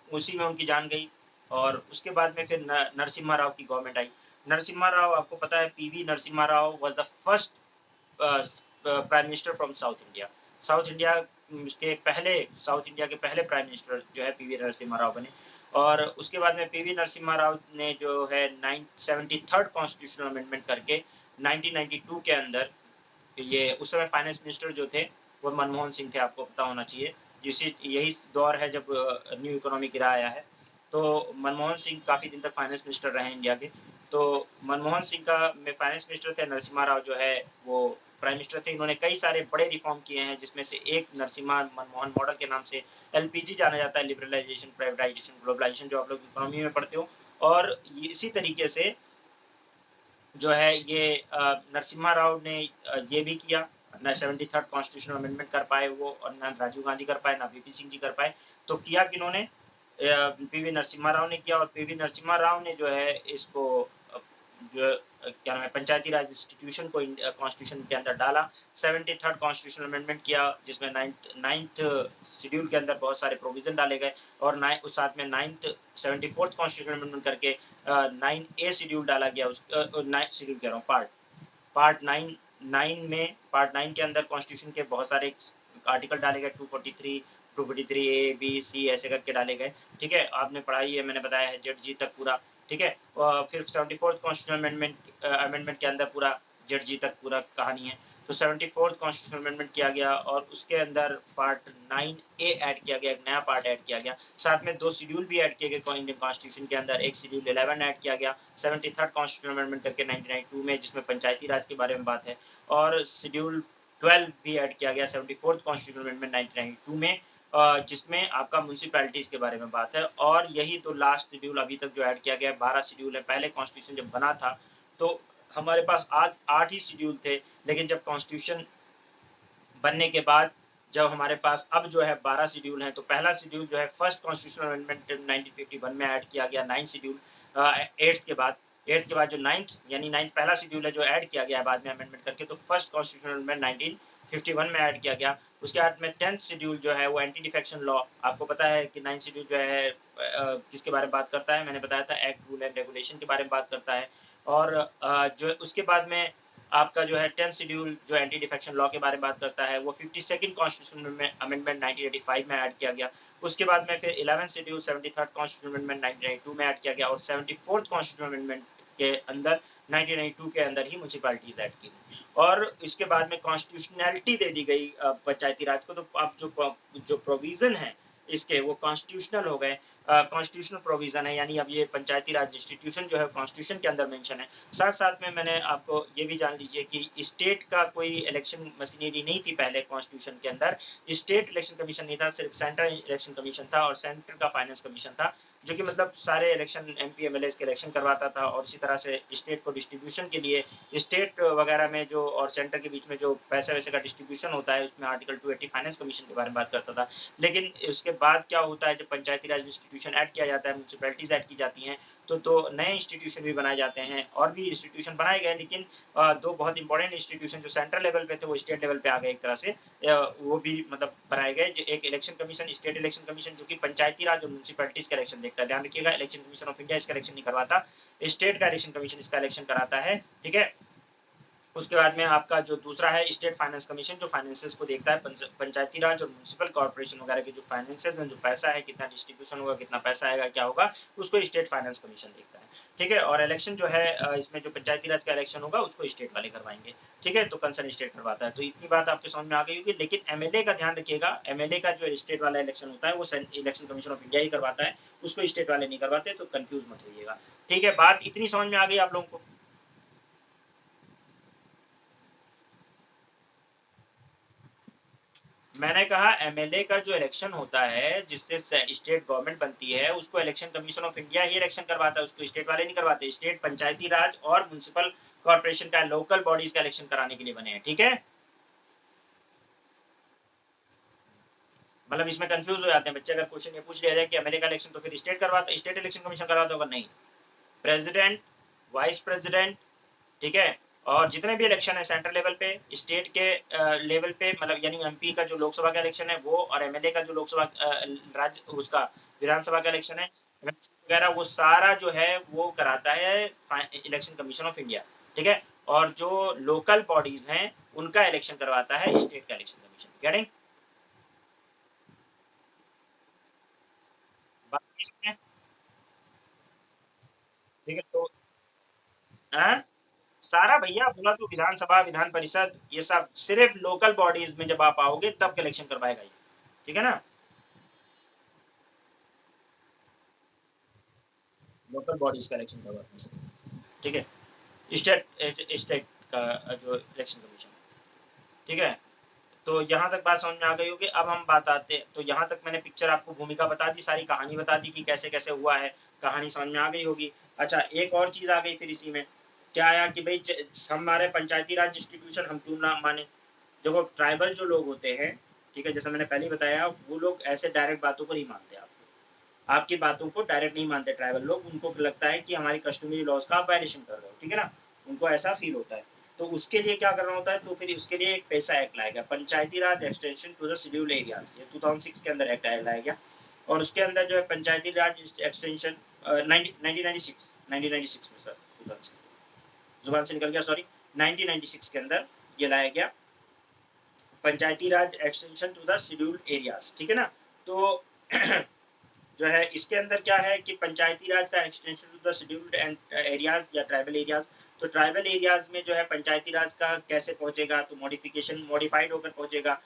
उसी में उनकी जान गई, और उसके बाद में फिर नरसिम्हा राव की गवर्नमेंट आई। नरसिम्हा राव, आपको पता है PV Narasimha Rao was the first prime minister from south India. South India के पहले साउथ इंडिया के पहले प्राइम मिनिस्टर जो है पीवी नरसिम्हा राव बने। और उसके बाद में पीवी नरसिम्हा राव ने जो है 73rd कॉन्स्टिट्यूशनल अमेंडमेंट करके 1992 के अंदर, ये उस समय फाइनेंस मिनिस्टर जो थे वो मनमोहन सिंह थे, आपको पता होना चाहिए। जिसे यही दौर है जब न्यू इकोनॉमिक एरा आया है। तो मनमोहन सिंह काफ़ी दिन तक फाइनेंस मिनिस्टर रहे इंडिया के। तो मनमोहन सिंह का में फाइनेंस मिनिस्टर थे, नरसिम्हा राव जो है वो प्राइम मिनिस्टर थे। इन्होंने कई सारे बड़े रिफॉर्म किए हैं, जिसमें से एक नरसिम्हा मनमोहन मॉडल के नाम से एलपीजी जाना जाता है, लिबरलाइजेशन, प्राइवेटाइजेशन, ग्लोबलाइजेशन, जो आप लोग इकोनॉमी में पढ़ते हो। और इसी तरीके से जो है ये नरसिम्हा राव ने ये भी किया, न 73rd कॉन्स्टिट्यूशनल अमेंडमेंट कर पाए वो, और ना राजीव गांधी कर पाए, ना वीपी सिंह जी कर पाए। तो किया किन्होंने? पीवी नरसिम्हा राव ने किया। और पीवी नरसिम्हा राव ने जो है इसको जो क्या नाम है, पंचायती राज इंस्टीट्यूशन को कॉन्स्टिट्यूशन के अंदर डाला। 73rd कॉन्स्टिट्यूशनल अमेंडमेंट किया, जिसमें नाइन्थ शेड्यूल के अंदर बहुत सारे प्रोविजन डाले गए, और उस साथ में 74th कॉन्स्टिट्यूशनल अमेंडमेंट करके 9A शेड्यूल डाला गया। उस 9 शेड्यूल कह रहा हूँ, पार्ट 9 के अंदर कॉन्स्टिट्यूशन के बहुत सारे आर्टिकल डाले गए, 243 ए बी सी ऐसे करके डाले गए। ठीक है, आपने पढ़ाई है, मैंने बताया है जेड जी तक पूरा। ठीक है, फिर 74th कॉन्स्टिट्यूशनल अमेंडमेंट के अंदर पूरा जेड जी तक पूरा कहानी है। तो 74th कॉन्स्टिट्यूशनल अमेंडमेंट किया गया, और उसके अंदर पार्ट 9A ऐड किया गया, एक नया पार्ट ऐड किया गया। साथ में 2 शेड्यूल भी ऐड किए गए इंडियन कॉन्स्टिट्यूशन के अंदर। एक शेड्यूल 11 ऐड किया गया 73rd कॉन्स्टिट्यूशनल अमेंडमेंट करके 1992 में, जिसमें पंचायती राज के बारे में बात है। और शेड्यूल 12 भी ऐड किया गया 74th कॉन्स्टिट्यूशनल अमेंडमेंट 1992 में, जिसमें आपका म्यूनसिपैलिटीज़ के बारे में बात है। और यही तो लास्ट शेड्यूल अभी तक जो ऐड किया गया है, 12 शेड्यूल है। पहले कॉन्स्टिट्यूशन जब बना था तो हमारे पास आज 8 ही शेड्यूल थे, लेकिन जब कॉन्स्टिट्यूशन बनने के बाद जब हमारे पास अब जो है 12 शेड्यूल हैं, तो पहला शेड्यूल जो है फर्स्ट कॉन्स्टिट्यूशनल अमेंडमेंट 1951 में ऐड किया गया 9 शेड्यूल, 8th के बाद जो 9th यानी 9th पहला शेड्यूल है जो ऐड किया गया है बाद में अमेंडमेंट करके, तो फर्स्ट कॉन्स्टिट्यूशनल अमेंडमेंट 1951 में ऐड किया गया। उसके बाद में 10th शेड्यूल जो है वो एंटी डिफेक्शन लॉ, आपको पता है कि 9th शेड्यूल जो है किसके बारे में बात करता है, मैंने बताया था एक्ट, रूल एंड रेगुलेशन के बारे में बात करता है। और जो उसके बाद में आपका जो है 10th शेड्यूल जो एंटी डिफेक्शन लॉ के बारे में बात करता है, वो 52nd कॉन्स्टिट्यूशनल अमेंडमेंट 1985 में ऐड किया गया। उसके बाद में फिर 11th schedule 73rd constitutional amendment 1992 में ऐड किया गया, और 74th कॉन्स्टिट्यूशनल अमेंडमेंट के अंदर 1992 के अंदर ही म्यूनसिपैलिटीज ऐड की गई। और इसके बाद में कॉन्स्टिट्यूशनैलिटी दे दी गई पंचायती राज को। तो अब जो प्रोविजन है इसके वो कॉन्स्टिट्यूशनल हो गए, कॉन्स्टिट्यूशनल प्रोविजन है, यानी अब ये पंचायती राज इंस्टीट्यूशन जो है कॉन्स्टिट्यूशन के अंदर मेंशन है। साथ साथ में मैंने आपको ये भी जान लीजिए कि स्टेट का कोई इलेक्शन मशीनरी नहीं थी पहले कॉन्स्टिट्यूशन के अंदर। स्टेट इलेक्शन कमीशन नहीं था, सिर्फ सेंट्रल इलेक्शन कमीशन था, और सेंटर का फाइनेंस कमीशन था, जो कि मतलब सारे इलेक्शन एमपी एमएलए के इलेक्शन करवाता था। और इसी तरह से स्टेट को डिस्ट्रीब्यूशन के लिए स्टेट वगैरह में जो और सेंटर के बीच में जो पैसे वैसे का डिस्ट्रीब्यूशन होता है, उसमें आर्टिकल 280 फाइनेंस कमीशन के बारे में बात करता था। लेकिन उसके बाद क्या होता है, जब पंचायती राज इंस्टीट्यूशन ऐड किया जाता है, म्यूनसिपैलिटीज ऐड की जाती हैं, तो नए इंस्टीट्यूशन भी बनाए जाते हैं, और भी इंस्टीट्यूशन बनाए गए। लेकिन 2 बहुत इंपॉर्टेंट इंस्टीट्यूशन जो सेंट्रल लेवल पे थे वो स्टेट लेवल पे आ गए एक तरह से, वो भी मतलब बनाए गए। जो एक election commission, state election commission, जो कि पंचायती राज और म्यूनसिपैलिटीज का इलेक्शन देखता है। ध्यान रखिएगा, इलेक्शन कमीशन ऑफ इंडिया इसका इलेक्शन नहीं करवाता, स्टेट का इलेक्शन कमीशन इसका इलेक्शन कराता है। ठीक है, उसके बाद में आपका जो दूसरा है स्टेट फाइनेंस कमीशन, जो फाइनेंसेस को देखता है, पंचायती राज और म्यूनसिपल कॉर्पोरेशन वगैरह के जो फाइनेंसेस हैं, जो पैसा है, कितना डिस्ट्रीब्यूशन होगा, कितना पैसा आएगा, क्या होगा, उसको स्टेट फाइनेंस कमीशन देखता है। ठीक है, और इलेक्शन जो है इसमें जो पंचायती राज का इलेक्शन होगा उसको स्टेट वाले करवाएंगे। ठीक है, तो कंसर्न स्टेट करवाता है। तो इतनी बात आपके समझ में आ गई होगी। लेकिन एमएलए का ध्यान रखिएगा, एमएलए का जो स्टेट वाला इलेक्शन होता है वो इलेक्शन कमीशन ऑफ इंडिया ही करवाता है, उसको स्टेट वाले नहीं करवाते, तो कंफ्यूज मत होइएगा। ठीक है, बात इतनी समझ में आ गई आप लोगों को? मैंने कहा एमएलए का जो इलेक्शन होता है, जिससे स्टेट गवर्नमेंट बनती है, उसको election commission of India he election करवाता है, उसको स्टेट वाले नहीं करवाते। स्टेट पंचायती राज और म्यूनसिपल कॉर्पोरेशन का, लोकल बॉडीज का इलेक्शन कराने के लिए बने हैं। ठीक है, मतलब इसमें कंफ्यूज हो जाते हैं बच्चे। अगर क्वेश्चन ये पूछ लिया जाए कि एमएलए का इलेक्शन तो फिर स्टेट करवाता, स्टेट इलेक्शन कमीशन करवाता होगा? नहीं, प्रेसिडेंट, वाइस प्रेसिडेंट, ठीक है, और जितने भी इलेक्शन है सेंट्रल लेवल पे, स्टेट के लेवल पे, मतलब यानी एमपी का जो लोकसभा का इलेक्शन है वो, और एमएलए का जो लोकसभा राज्य उसका विधानसभा का इलेक्शन है वगैरह, वो सारा जो है वो कराता है इलेक्शन कमीशन ऑफ इंडिया। ठीक है, और जो लोकल बॉडीज हैं उनका इलेक्शन करवाता है स्टेट का इलेक्शन कमीशन। गेटिंग? बात समझ में? ठीक है, तो हाँ? सारा भैया बोला तो विधानसभा, विधान परिषद, ये सब सिर्फ लोकल बॉडीज में जब आप आओगे तब इलेक्शन करवाएगा ये। ठीक है ना, लोकल बॉडीज का इलेक्शन करवाते हैं। ठीक है, स्टेट स्टेट का जो इलेक्शन कमीशन है। ठीक है, तो यहाँ तक बात समझ में आ गई होगी। अब हम बात आते हैं, तो यहाँ तक मैंने पिक्चर आपको, भूमिका बता दी, सारी कहानी बता दी कि कैसे कैसे हुआ है, कहानी समझ में आ गई होगी। अच्छा, एक और चीज़ आ गई फिर इसी में, क्या आया कि भाई हमारे पंचायती राज इंस्टीट्यूशन हम क्यों ना माने। देखो ट्राइबल जो लोग होते हैं, ठीक है, जैसे मैंने पहले ही बताया, वो लोग ऐसे डायरेक्ट बातों को नहीं मानते। आपकी बातों को डायरेक्ट नहीं मानते ट्राइबल लोग, उनको लगता है कि हमारी कस्टमरी लॉज का आप वायलेशन कर रहे हो। ठीक है ना, उनको ऐसा फील होता है। तो उसके लिए क्या करना होता है, तो फिर उसके लिए एक पैसा एक्ट लाया गया, Panchayati Raj extension to the schedule areas, ये 2006 के अंदर एक्ट लाया गया। और उसके अंदर जो है पंचायती राज एक्सटेंशन 1996 में, सर 2006 जुबान से निकल गया, सॉरी, 1996 के अंदर ये लाया गया, Panchayati Raj extension to the scheduled areas. ठीक है ना, तो जो है इसके अंदर क्या है कि पंचायती राज का extension to the scheduled areas या ट्राइबल एरियाज। तो ट्राइबल एरियाज में जो है पंचायती राज का कैसे पहुंचेगा, तो मॉडिफिकेशन, मॉडिफाइड होकर पहुंचेगा।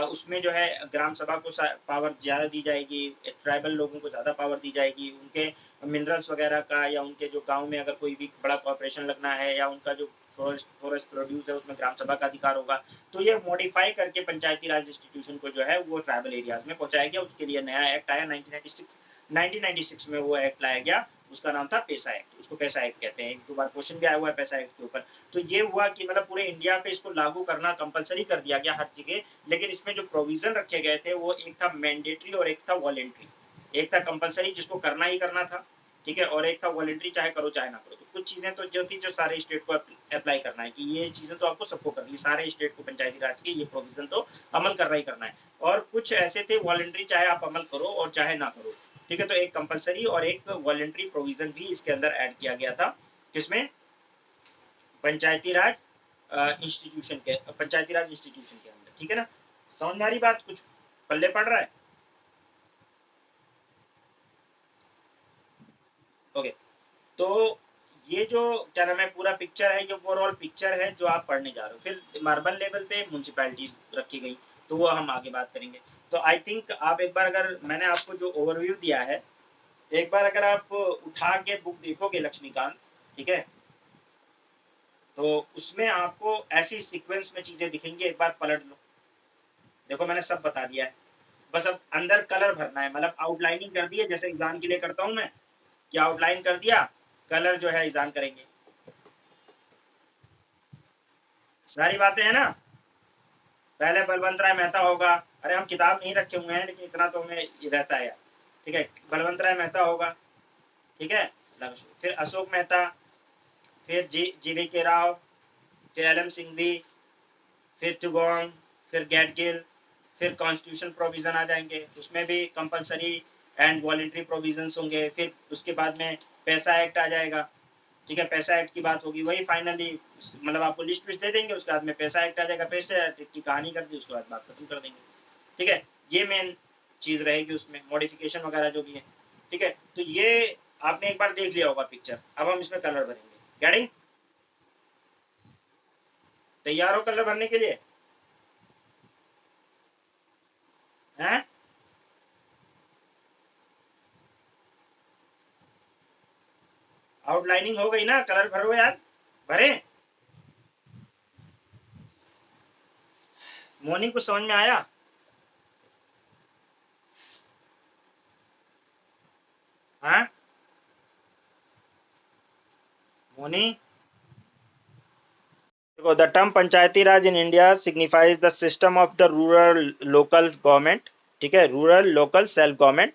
उसमें जो है ग्राम सभा को पावर ज़्यादा दी जाएगी, ट्राइबल लोगों को ज़्यादा पावर दी जाएगी, उनके मिनरल्स वगैरह का, या उनके जो गांव में अगर कोई भी बड़ा कॉर्पोरेशन लगना है, या उनका जो फॉरेस्ट फॉरेस्ट प्रोड्यूस है उसमें ग्राम सभा का अधिकार होगा। तो ये मॉडिफाई करके पंचायती राज इंस्टीट्यूशन को जो है वो ट्राइबल एरियाज में पहुंचाया गया। उसके लिए नया एक्ट आया 1996 में, वो एक्ट लाया गया, उसका नाम था पैसा एक्ट। उसको पैसा एक्ट कहते हैं, एक दो बार क्वेश्चन भी आया हुआ है पैसा एक्ट के ऊपर। तो ये हुआ कि मतलब पूरे इंडिया पे इसको लागू करना कंपलसरी कर दिया गया हर जगह। लेकिन इसमें जो प्रोविजन रखे गए थे वो एक था मैंडेटरी और एक था वॉलेंट्री। एक था कंपलसरी जिसको करना ही करना था, ठीक है, और एक था वॉलेंट्री, चाहे करो चाहे ना करो। तो कुछ चीजें तो जो थी, जो सारे स्टेट को अप्लाई करना है, कि ये चीजें तो आपको सबको करनी है, सारे स्टेट को पंचायती राज की ये प्रोविजन तो अमल करना ही करना है। और कुछ ऐसे थे वॉलेंट्री, चाहे आप अमल करो और चाहे ना करो। ठीक है, तो एक कंपलसरी और एक वॉलेंट्री प्रोविजन भी इसके अंदर ऐड किया गया था, किसमें, पंचायती राज इंस्टीट्यूशन के, पंचायती राज इंस्टीट्यूशन के अंदर। ठीक है ना, समझ में आ रही बात, कुछ पल्ले पड़ रहा है? ओके, तो ये जो क्या नाम है पूरा पिक्चर है, ये ओवरऑल पिक्चर है जो आप पढ़ने जा रहे हो। फिर मार्बल लेवल पे म्यूनसिपैलिटीज रखी गई, तो वो हम आगे बात करेंगे। तो आई थिंक आप एक बार, अगर मैंने आपको जो ओवरव्यू दिया है, एक बार अगर आप उठा के बुक देखोगे लक्ष्मीकांत, ठीक है, तो उसमें आपको ऐसी सीक्वेंस में चीजें दिखेंगी, एक बार पलट लो। देखो मैंने सब बता दिया है, बस अब अंदर कलर भरना है, मतलब आउटलाइनिंग कर दी है, जैसे एग्जाम के लिए करता हूँ मैं, कि आउटलाइन कर दिया, कलर जो है एग्जाम करेंगे। सारी बातें हैं ना। पहले बलवंत राय मेहता होगा, अरे हम किताब नहीं रखे हुए हैं लेकिन इतना तो हमें रहता है यार। ठीक है, बलवंत राय मेहता होगा, ठीक है, फिर अशोक मेहता, फिर जीवी के राव, फिर एल एम सिंघवी, फिर टुगोंग, फिर गैडगिल, फिर कॉन्स्टिट्यूशन प्रोविजन आ जाएंगे, उसमें भी कंपलसरी एंड वॉलेंट्री प्रोविजंस होंगे। फिर उसके बाद में पैसा एक्ट आ जाएगा, ठीक है, पैसा एक्ट की बात होगी, वही फाइनली मतलब आपको लिस्ट विस्ट दे देंगे, उसके बाद में पैसा एक्ट आ जाएगा, पैसा एक्ट की कहानी कर दी, उसके बाद बात खत्म कर देंगे। ठीक है, ये मेन चीज़ रहेगी उसमें, मॉडिफिकेशन वगैरह जो भी है। ठीक है, तो ये आपने एक बार देख लिया होगा पिक्चर, अब हम इसमें कलर भरेंगे। गेटिंग? तैयार हो कलर भरने के लिए? हैं? आउटलाइनिंग हो गई ना, कलर भरो यार, भरे? मोनी कुछ समझ में आया? हाँ मोनी, देखो, the term Panchayati Raj in India signifies the system of the rural local government. ठीक है, रूरल लोकल सेल्फ गवर्नमेंट।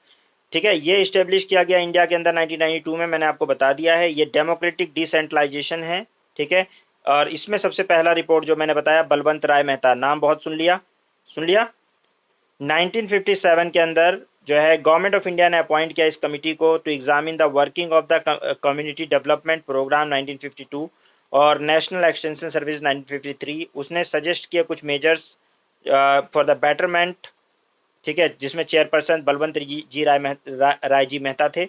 ठीक है, ये इस्टेब्लिश किया गया इंडिया के अंदर 1992 में, मैंने आपको बता दिया है। ये डेमोक्रेटिक डिसेंट्रलाइजेशन है। ठीक है, और इसमें सबसे पहला रिपोर्ट जो मैंने बताया, बलवंत राय मेहता, नाम बहुत सुन लिया, सुन लिया। 1957 के अंदर जो है गवर्नमेंट ऑफ इंडिया ने अपॉइंट किया इस कमिटी को to examine the working of the community development programme 1952 और नेशनल एक्सटेंशन सर्विस 1953। उसने सजेस्ट किया कुछ मेजर्स फॉर द बेटरमेंट। ठीक है, जिसमें चेयरपर्सन बलवंत जी राय जी मेहता थे,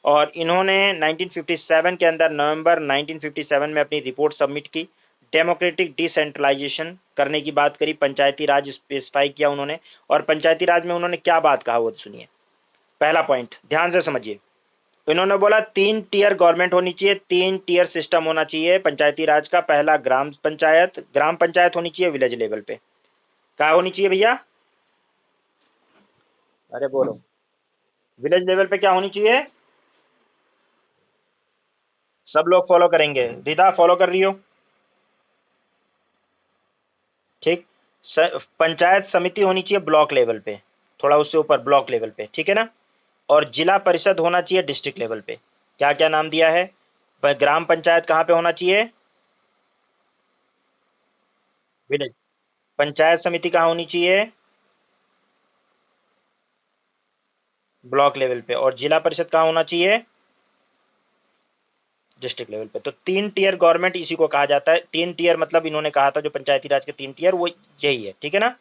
और इन्होंने 1957 के अंदर नवंबर 1957 में अपनी रिपोर्ट सबमिट की। डेमोक्रेटिक डिसेंट्रलाइजेशन करने की बात करी, पंचायती राज स्पेसिफाई किया उन्होंने, और पंचायती राज में उन्होंने क्या बात कहा वो सुनिए। पहला पॉइंट ध्यान से समझिए, इन्होंने बोला 3 टियर गवर्नमेंट होनी चाहिए, 3 टियर सिस्टम होना चाहिए पंचायती राज का। पहला ग्राम पंचायत होनी चाहिए विलेज लेवल पे। क्या होनी चाहिए भैया? अरे बोलो, विलेज लेवल पे क्या होनी चाहिए? सब लोग फॉलो करेंगे, दीदा फॉलो कर रही हो? ठीक। पंचायत समिति होनी चाहिए ब्लॉक लेवल पे, थोड़ा उससे ऊपर ब्लॉक लेवल पे, ठीक है ना। और जिला परिषद होना चाहिए डिस्ट्रिक्ट लेवल पे। क्या क्या नाम दिया है? ग्राम पंचायत कहाँ पे होना चाहिए? विलेज। पंचायत समिति कहाँ होनी चाहिए? ब्लॉक लेवल पे। और जिला परिषद कहाँ होना चाहिए? डिस्ट्रिक्ट लेवल पे। तो 3 टियर गवर्नमेंट इसी को कहा जाता है। 3 टियर मतलब इन्होंने कहा था जो पंचायती राज के 3 टियर, वो यही है, ठीक है ना।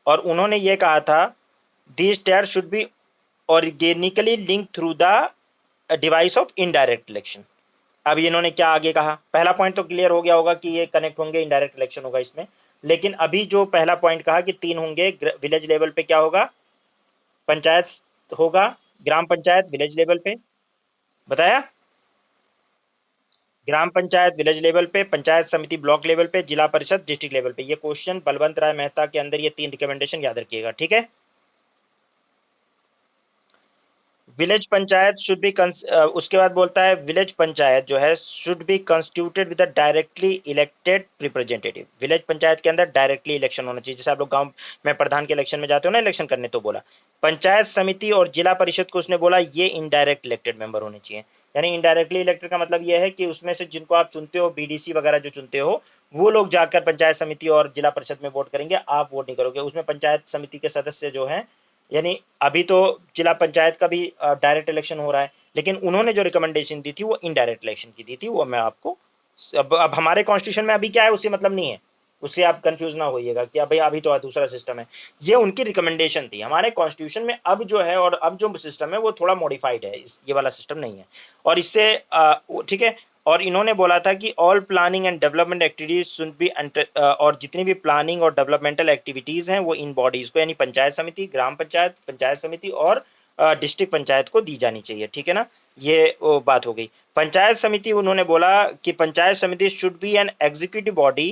और उन्होंने ये कहा था this tier should be organically link through the device of indirect election. अब इन्होंने क्या आगे कहा? पहला पॉइंट तो क्लियर हो गया होगा कि ये कनेक्ट होंगे, इनडायरेक्ट इलेक्शन होगा इसमें। लेकिन अभी जो पहला पॉइंट कहा कि 3 होंगे, विलेज लेवल पे क्या होगा? पंचायत होगा, ग्राम पंचायत विलेज लेवल पे, बताया। ग्राम पंचायत विलेज लेवल पे, पंचायत समिति ब्लॉक लेवल पे, जिला परिषद डिस्ट्रिक्ट लेवल पे। ये क्वेश्चन बलवंत राय मेहता के अंदर ये 3 रिकमेंडेशन याद रखिएगा, ठीक है। विलेज पंचायत शुड बी उसके बाद बोलता है विलेज पंचायत जो है should be constituted with a directly elected representative. Village panchayat के अंदर डायरेक्टली इलेक्शन होना चाहिए, जैसे आप लोग गांव में प्रधान के इलेक्शन में जाते हो ना इलेक्शन करने, तो बोला। पंचायत समिति और जिला परिषद को उसने बोला ये इनडायरेक्ट इलेक्टेड मेंबर होने चाहिए। यानी इनडायरेक्टली इलेक्टेड का मतलब ये है कि उसमें से जिनको आप चुनते हो, बीडीसी वगैरह जो चुनते हो, वो लोग जाकर पंचायत समिति और जिला परिषद में वोट करेंगे, आप वोट नहीं करोगे उसमें। पंचायत समिति के सदस्य जो हैं, यानी अभी तो जिला पंचायत का भी डायरेक्ट इलेक्शन हो रहा है, लेकिन उन्होंने जो रिकमेंडेशन दी थी वो इनडायरेक्ट इलेक्शन की दी थी, वो मैं आपको अब हमारे कॉन्स्टिट्यूशन में अभी क्या है उससे मतलब नहीं है, उससे आप कंफ्यूज ना होइएगा कि भाई अभी तो दूसरा सिस्टम है। ये उनकी रिकमेंडेशन थी। हमारे कॉन्स्टिट्यूशन में अब जो है और अब जो सिस्टम है वो थोड़ा मॉडिफाइड है, ये वाला सिस्टम नहीं है। और इससे ठीक है। और इन्होंने बोला था कि all planning and development activities should be, और जितनी भी प्लानिंग और डेवलपमेंटल एक्टिविटीज हैं वो इन बॉडीज को, यानी पंचायत समिति, ग्राम पंचायत, पंचायत समिति और डिस्ट्रिक्ट पंचायत को दी जानी चाहिए, ठीक है ना। ये वो बात हो गई। पंचायत समिति उन्होंने बोला कि पंचायत समिति should be an executive body,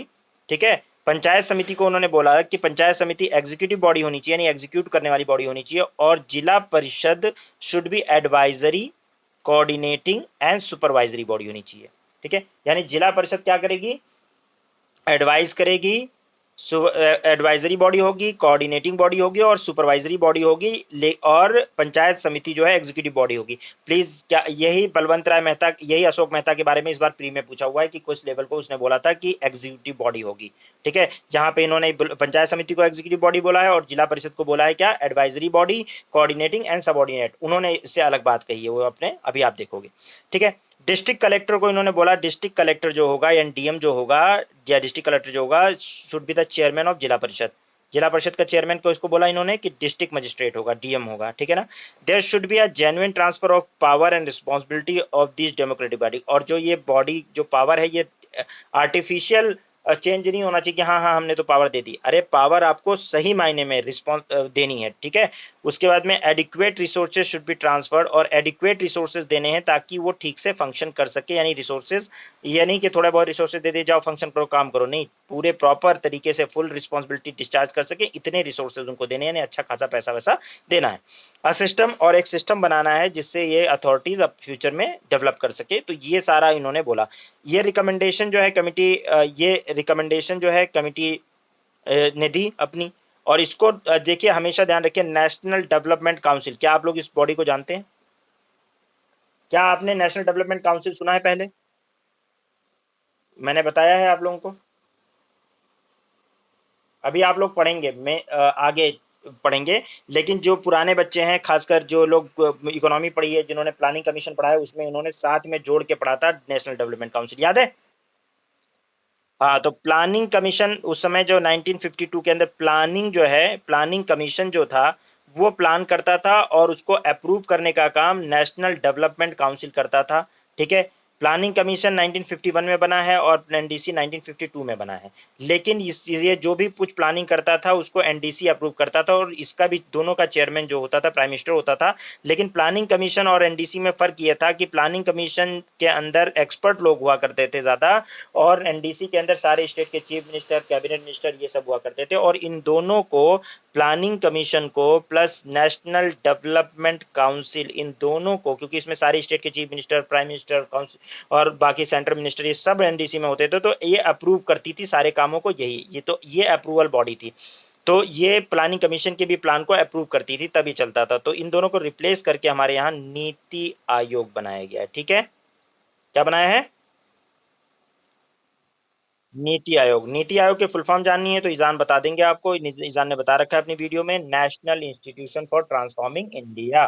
ठीक है। पंचायत समिति को उन्होंने बोला कि पंचायत समिति एग्जीक्यूटिव बॉडी होनी चाहिए, यानी एग्जीक्यूट करने वाली बॉडी होनी चाहिए। और जिला परिषद should be advisory, coordinating and supervisory body होनी चाहिए, ठीक है। यानी जिला परिषद क्या करेगी? एडवाइस करेगी, एडवाइजरी बॉडी होगी, कोऑर्डिनेटिंग बॉडी होगी और सुपरवाइजरी बॉडी होगी, और पंचायत समिति जो है एग्जीक्यूटिव बॉडी होगी। प्लीज, क्या यही बलवंत राय मेहता, यही अशोक मेहता के बारे में इस बार प्री में पूछा हुआ है कि कुछ लेवल को उसने बोला था कि एग्जीक्यूटिव बॉडी होगी, ठीक है। जहां पे इन्होंने पंचायत समिति को एग्जीक्यूटिव बॉडी बोला है और जिला परिषद को बोला है क्या? Advisory body, coordinating and subordinate. उन्होंने इससे अलग बात कही है वो अपने, अभी आप देखोगे, ठीक है। डिस्ट्रिक्ट कलेक्टर को इन्होंने बोला डिस्ट्रिक्ट कलेक्टर जो होगा या डीएम जो होगा या डिस्ट्रिक्ट कलेक्टर जो होगा should be the chairman of जिला परिषद। जिला परिषद का चेयरमैन को इसको बोला इन्होंने कि डिस्ट्रिक्ट मजिस्ट्रेट होगा, डीएम होगा, ठीक है ना। There should be a genuine transfer of power and responsibility of this democratic body. और जो ये बॉडी जो पावर है ये आर्टिफिशियल चेंज नहीं होना चाहिए कि हाँ हाँ हमने तो पावर दे दी। अरे पावर आपको सही मायने में रिस्पॉन्स देनी है, ठीक है। उसके बाद में adequate resources should be transferred, और एडिक्वेट रिसोर्सेज देने हैं ताकि वो ठीक से फंक्शन कर सके। यानी रिसोर्सेज ये नहीं कि थोड़ा बहुत रिसोर्सेज दे दे जाओ फंक्शन करो काम करो, नहीं, पूरे प्रॉपर तरीके से फुल रिस्पॉन्सिबिलिटी डिस्चार्ज कर सके, इतने रिसोर्सेज उनको देने हैं, अच्छा खासा पैसा वैसा देना है। सिस्टम और एक सिस्टम बनाना है जिससे ये अथॉरिटीज अब फ्यूचर में डेवलप कर सके। तो ये सारा इन्होंने बोला। ये रिकमेंडेशन जो है कमिटी ने दी अपनी। और इसको देखिए हमेशा ध्यान रखिए, नेशनल डेवलपमेंट काउंसिल, क्या आप लोग इस बॉडी को जानते हैं? क्या आपने नेशनल डेवलपमेंट काउंसिल सुना है पहले? मैंने बताया है आप लोगों को। अभी आप लोग पढ़ेंगे, मैं आगे पढ़ेंगे, लेकिन जो पुराने बच्चे हैं खासकर जो लोग इकोनॉमी पढ़ी है, जिन्होंने प्लानिंग कमीशन पढ़ा है, उसमें इन्होंने साथ में जोड़ के पढ़ा था नेशनल डेवलपमेंट काउंसिल, याद है? हाँ, तो प्लानिंग कमीशन उस समय जो 1952 के अंदर प्लानिंग जो है, प्लानिंग कमीशन जो था वो प्लान करता था और उसको अप्रूव करने का काम नेशनल डेवलपमेंट काउंसिल करता था, ठीक है। प्लानिंग कमीशन 1951 में बना है और एनडीसी 1952 में बना है। लेकिन ये जो भी कुछ प्लानिंग करता था उसको एनडीसी अप्रूव करता था, और इसका भी दोनों का चेयरमैन जो होता था प्राइम मिनिस्टर होता था। लेकिन प्लानिंग कमीशन और एनडीसी में फ़र्क ये था कि प्लानिंग कमीशन के अंदर एक्सपर्ट लोग हुआ करते थे ज़्यादा, और एनडीसी के अंदर सारे स्टेट के चीफ मिनिस्टर, कैबिनेट मिनिस्टर ये सब हुआ करते थे। और इन दोनों को, प्लानिंग कमीशन को प्लस नेशनल डेवलपमेंट काउंसिल, इन दोनों को, क्योंकि इसमें सारे स्टेट के chief minister, prime minister, council और बाकी सेंट्रल मिनिस्टर ये सब एनडीसी में होते थे, तो ये अप्रूव करती थी सारे कामों को, ये अप्रूवल बॉडी थी। तो ये प्लानिंग कमीशन के भी प्लान को अप्रूव करती थी, तभी चलता था। तो इन दोनों को रिप्लेस करके हमारे यहाँ नीति आयोग बनाया गया है, ठीक है। क्या बनाया है? नीति आयोग। नीति आयोग के फुल फॉर्म जाननी है तो ईजान बता देंगे आपको, ईजान ने बता रखा है अपनी वीडियो में, national institution for transforming India,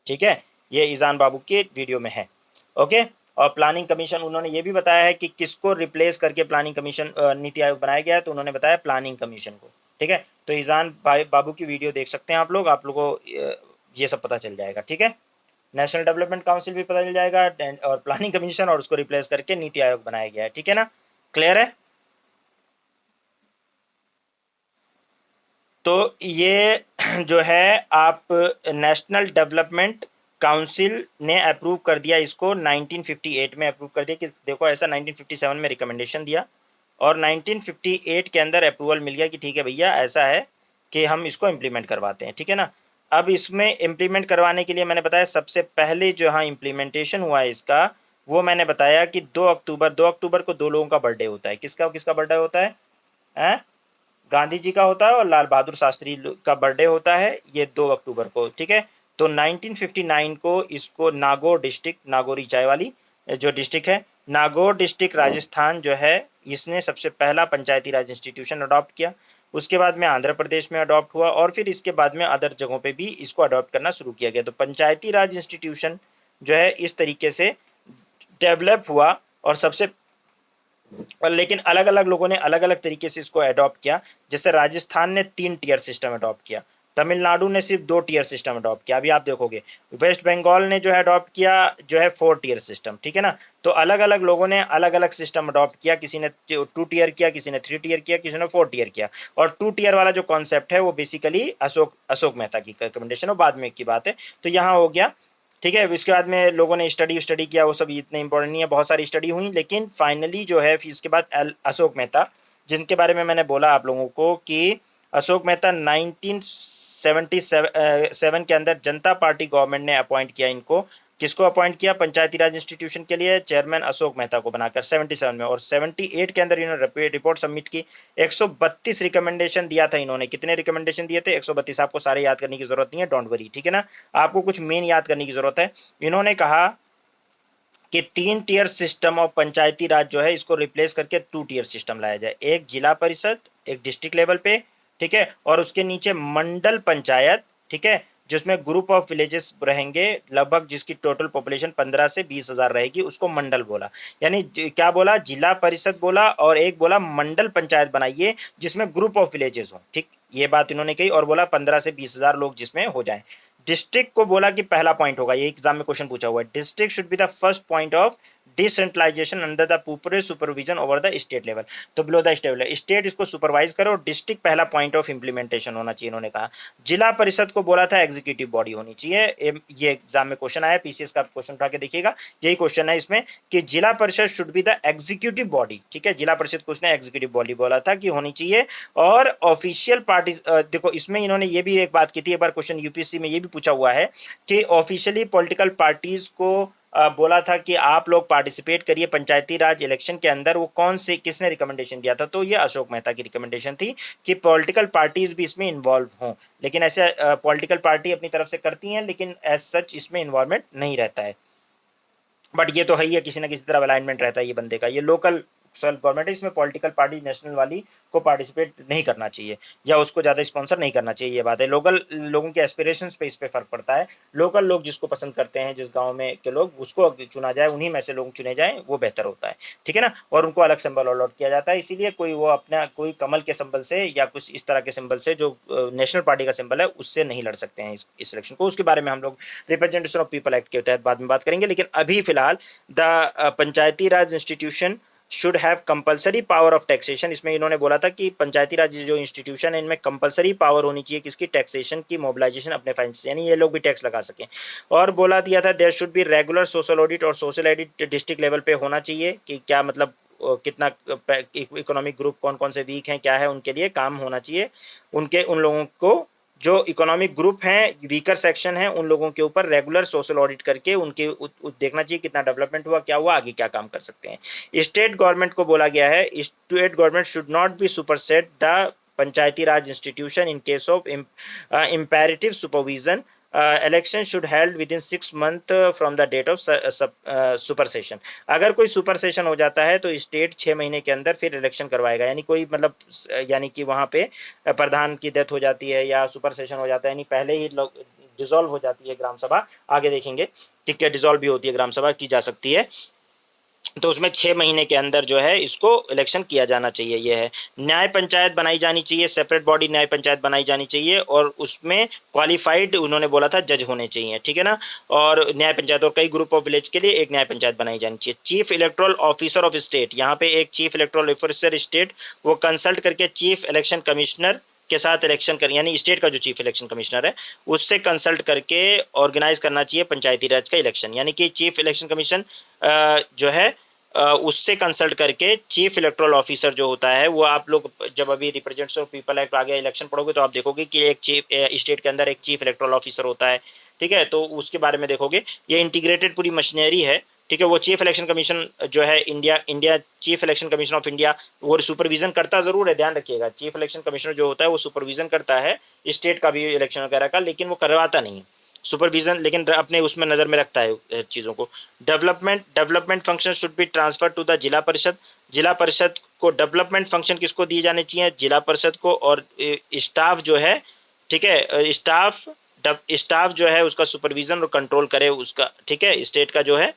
ठीक है। ये ईजान बाबू के वीडियो में है, ओके। और प्लानिंग कमीशन उन्होंने ये भी बताया है कि किसको रिप्लेस करके प्लानिंग कमीशन नीति आयोग बनाया गया है, तो उन्होंने बताया प्लानिंग कमीशन को, ठीक है। तो ईजान बाबू की वीडियो देख सकते हैं आप लोगों को ये सब पता चल जाएगा, ठीक है। नेशनल डेवलपमेंट काउंसिल भी पता चल जाएगा, और प्लानिंग कमीशन, और उसको रिप्लेस करके नीति आयोग बनाया गया है, ठीक है ना। क्लियर है? तो ये जो है आप नेशनल डेवलपमेंट काउंसिल ने अप्रूव कर दिया इसको, 1958 में अप्रूव कर दिया कि देखो ऐसा, 1957 में रिकमेंडेशन दिया और 1958 के अंदर अप्रूवल मिल गया कि ठीक है भैया ऐसा है कि हम इसको इम्प्लीमेंट करवाते हैं, ठीक है ना। अब इसमें इम्प्लीमेंट करवाने के लिए मैंने बताया सबसे पहले जो हाँ इम्प्लीमेंटेशन हुआ है इसका, वो मैंने बताया कि 2 अक्टूबर को दो लोगों का बर्थडे होता है। किसका किसका बर्थडे होता है? गांधी जी का होता है और लाल बहादुर शास्त्री का बर्थडे होता है, ये 2 अक्टूबर को, ठीक है। तो 1959 को इसको नागौर डिस्ट्रिक्ट, नागौरी चाय वाली जो डिस्ट्रिक्ट है, नागौर डिस्ट्रिक्ट राजस्थान जो है, इसने सबसे पहला पंचायती राज इंस्टीट्यूशन अडॉप्ट किया। उसके बाद में आंध्र प्रदेश में अडॉप्ट हुआ, और फिर इसके बाद में अदर जगहों पे भी इसको अडॉप्ट करना शुरू किया गया। तो पंचायती राज इंस्टीट्यूशन जो है इस तरीके से डेवलप हुआ, और सबसे, और लेकिन अलग अलग लोगों ने अलग अलग तरीके से इसको अडॉप्ट किया। जैसे राजस्थान ने 3 टियर सिस्टम अडॉप्ट किया, तमिलनाडु ने सिर्फ 2 टियर सिस्टम अडॉप्ट किया, अभी आप देखोगे। वेस्ट बंगाल ने जो है अडॉप्ट किया जो है 4 टियर सिस्टम, ठीक है ना। तो अलग अलग लोगों ने अलग अलग सिस्टम अडॉप्ट किया, किसी ने 2 टियर किया, किसी ने 3 टियर किया, किसी ने 4 टियर किया। और 2 टियर वाला जो कॉन्सेप्ट है वो बेसिकली अशोक अशोक मेहता की रिकमेंडेशन है, बाद में की बात है। तो यहाँ हो गया, ठीक है। इसके बाद में लोगों ने स्टडी किया, वो सब इतने इंपॉर्टेंट नहीं है, बहुत सारी स्टडी हुई, लेकिन फाइनली जो है फिर इसके बाद अशोक मेहता, जिनके बारे में मैंने बोला आप लोगों को कि अशोक मेहता 1977 के अंदर जनता पार्टी गवर्नमेंट ने अपॉइंट किया इनको। किसको अपॉइंट किया? पंचायती राज इंस्टीट्यूशन के लिए चेयरमैन अशोक मेहता को बनाकर 77 में, और 78 के अंदर इन्होंने रिपोर्ट सबमिट की। 132 रिकमेंडेशन दिया था इन्होंने। कितने रिकमेंडेशन दिए थे? 132। आपको सारे याद करने की जरूरत नहीं है, डोंट वरी, ठीक है ना। आपको कुछ मेन याद करने की जरूरत है। इन्होंने कहा कि 3 टियर सिस्टम ऑफ पंचायती राज जो है इसको रिप्लेस करके 2 टियर सिस्टम लाया जाए, एक जिला परिषद, एक डिस्ट्रिक्ट लेवल पे, ठीक है, और उसके नीचे मंडल पंचायत, ठीक है, जिसमें ग्रुप ऑफ विलेजेस रहेंगे लगभग, जिसकी टोटल पॉपुलेशन 15 से 20,000 रहेगी, उसको मंडल बोला। यानी क्या बोला, जिला परिषद बोला और एक बोला मंडल पंचायत बनाइए जिसमें ग्रुप ऑफ विलेजेस हो। ठीक, ये बात इन्होंने कही और बोला 15 से 20,000 लोग जिसमें हो जाएं। डिस्ट्रिक्ट को बोला कि पहला पॉइंट होगा, ये एग्जाम में क्वेश्चन पूछा हुआ है, district should be the first point of decentralization under the proper supervision over the state level. तो below the state level state इसको सुपरवाइज करे और डिस्ट्रिक्ट पहला पॉइंट ऑफ इंप्लीमेंटेशन होना चाहिए इन्होंने कहा। जिला परिषद को बोला था एग्जीक्यूटिव बॉडी होनी चाहिए। ये एग्जाम में क्वेश्चन आया, पीसीएस का क्वेश्चन उठा के देखिएगा, यही क्वेश्चन है इसमें कि जिला परिषद should be the executive body. ठीक है, जिला परिषद को उसने एग्जीक्यूटिव बॉडी बोला था कि होनी चाहिए। और ऑफिशियल पार्टी, देखो इसमें इन्होंने ये भी एक बात की थी, एक बार क्वेश्चन यूपीएससी में ये भी पूछा हुआ है कि ऑफिशियली पॉलिटिकल पार्टीज को बोला था कि आप लोग पार्टिसिपेट करिए पंचायती राज इलेक्शन के अंदर। वो कौन से, किसने रिकमेंडेशन दिया था, तो ये अशोक मेहता की रिकमेंडेशन थी कि पॉलिटिकल पार्टीज भी इसमें इन्वॉल्व हों। लेकिन ऐसे पॉलिटिकल पार्टी अपनी तरफ से करती हैं लेकिन एज सच इसमें इन्वॉल्वमेंट नहीं रहता है। बट ये तो है ही है, किसी ना किसी तरह अलाइनमेंट रहता है ये बंदे का। ये लोकल सेल्फ गवर्नमेंट है, इसमें पॉलिटिकल पार्टी नेशनल वाली को पार्टिसिपेट नहीं करना चाहिए या उसको ज़्यादा स्पॉन्सर नहीं करना चाहिए, ये बात है। लोकल लोगों के एस्पिरेशंस पे इस पे फर्क पड़ता है। लोकल लोग जिसको पसंद करते हैं, जिस गांव में के लोग, उसको चुना जाए, उन्हीं में से लोग चुने जाएं, वो बेहतर होता है। ठीक है ना, और उनको अलग सिंबल अलॉट किया जाता है। इसीलिए कोई वो अपना कोई कमल के सिंबल से या कुछ इस तरह के सिंबल से जो नेशनल पार्टी का सिंबल है उससे नहीं लड़ सकते हैं इस इलेक्शन को। उसके बारे में हम लोग रिप्रेजेंटेशन ऑफ पीपल एक्ट के तहत बाद में बात करेंगे। लेकिन अभी फिलहाल the Panchayati Raj institution should have compulsory power of taxation. इसमें इन्होंने बोला था कि पंचायती राज जो इंस्टीट्यूशन है इनमें कंपलसरी पावर होनी चाहिए किसकी, टैक्सेशन की, मोबिलाइजेशन अपने फाइनेंस, यानी ये लोग भी टैक्स लगा सकें। और बोला दिया था there should be regular social audit, और सोशल ऑडिट डिस्ट्रिक्ट लेवल पे होना चाहिए कि क्या मतलब कितना इकोनॉमिक ग्रुप कौन कौन से वीक हैं क्या है, उनके लिए काम होना चाहिए। उन लोगों को जो इकोनॉमिक ग्रुप हैं, वीकर सेक्शन है, उन लोगों के ऊपर रेगुलर सोशल ऑडिट करके उनके देखना चाहिए कितना डेवलपमेंट हुआ, क्या हुआ, आगे क्या काम कर सकते हैं। स्टेट गवर्नमेंट को बोला गया है state government should not be supersede the Panchayati Raj institution in case of imperative supervision. Election should held within 6 month from the date of supersession. अगर कोई सुपर सेशन हो जाता है तो स्टेट 6 महीने के अंदर फिर इलेक्शन करवाएगा। यानी कोई मतलब यानी कि वहाँ पे प्रधान की डेथ हो जाती है या सुपर सेशन हो जाता है, यानी पहले ही लोग डिसॉल्व हो जाती है ग्राम सभा, आगे देखेंगे कि क्या डिसॉल्व भी होती है ग्राम सभा, की जा सकती है, तो उसमें 6 महीने के अंदर जो है इसको इलेक्शन किया जाना चाहिए। ये है न्याय पंचायत बनाई जानी चाहिए, सेपरेट बॉडी न्याय पंचायत बनाई जानी चाहिए और उसमें क्वालिफाइड उन्होंने बोला था जज होने चाहिए। ठीक है ना, और न्याय पंचायत और कई ग्रुप ऑफ विलेज के लिए एक न्याय पंचायत बनाई जानी चाहिए। Chief electoral officer of state, यहाँ पे एक चीफ इलेक्टोरल ऑफिसर स्टेट वो कंसल्ट करके चीफ इलेक्शन कमिश्नर के साथ इलेक्शन कर, यानी स्टेट का जो चीफ इलेक्शन कमिश्नर है उससे कंसल्ट करके ऑर्गेनाइज करना चाहिए पंचायती राज का इलेक्शन। यानी कि चीफ इलेक्शन कमीशन जो है उससे कंसल्ट करके चीफ इलेक्टोरल ऑफिसर जो होता है वो, आप लोग जब अभी रिप्रेजेंटेटिव ऑफ पीपल एक्ट आगे इलेक्शन पढ़ोगे तो आप देखोगे कि एक चीफ स्टेट के अंदर एक चीफ इलेक्टोरल ऑफिसर होता है। ठीक है, तो उसके बारे में देखोगे, ये इंटीग्रेटेड पूरी मशीनरी है। ठीक है, वो चीफ इलेक्शन कमीशन जो है India chief election commission of India वो सुपरविजन करता जरूर है, ध्यान रखिएगा। चीफ इलेक्शन कमिश्नर जो होता है वो सुपरविजन करता है स्टेट का भी इलेक्शन वगैरह का, लेकिन वो करवाता नहीं है सुपरविजन, लेकिन अपने उसमें नज़र में रखता है चीज़ों को। Development function should be transfer to the Zila Parishad. जिला परिषद को डेवलपमेंट फंक्शन किसको दिए जाने चाहिए, जिला परिषद को। और स्टाफ जो है, ठीक है, स्टाफ जो है उसका सुपरविजन और कंट्रोल करे उसका। ठीक है, स्टेट का जो है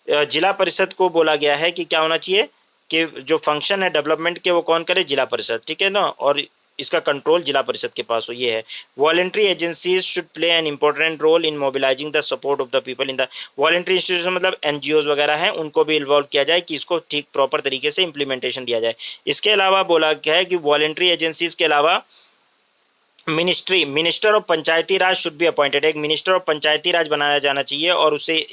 जिला परिषद को बोला गया है कि क्या होना चाहिए कि जो फंक्शन है डेवलपमेंट के वो कौन करे, जिला परिषद। ठीक है ना, और इसका कंट्रोल जिला परिषद के पास हो। ये है voluntary agencies should play an important role in mobilizing the support of the people in the voluntary institution, मतलब एनजीओज वगैरह हैं उनको भी इन्वॉल्व किया जाए कि इसको ठीक प्रॉपर तरीके से इंप्लीमेंटेशन दिया जाए। इसके अलावा बोला गया है कि वॉलंटरी एजेंसीज के अलावा minister of Panchayati Raj should be appointed. एक मिनिस्टर ऑफ पंचायती राज बनाया जाना चाहिए और उसे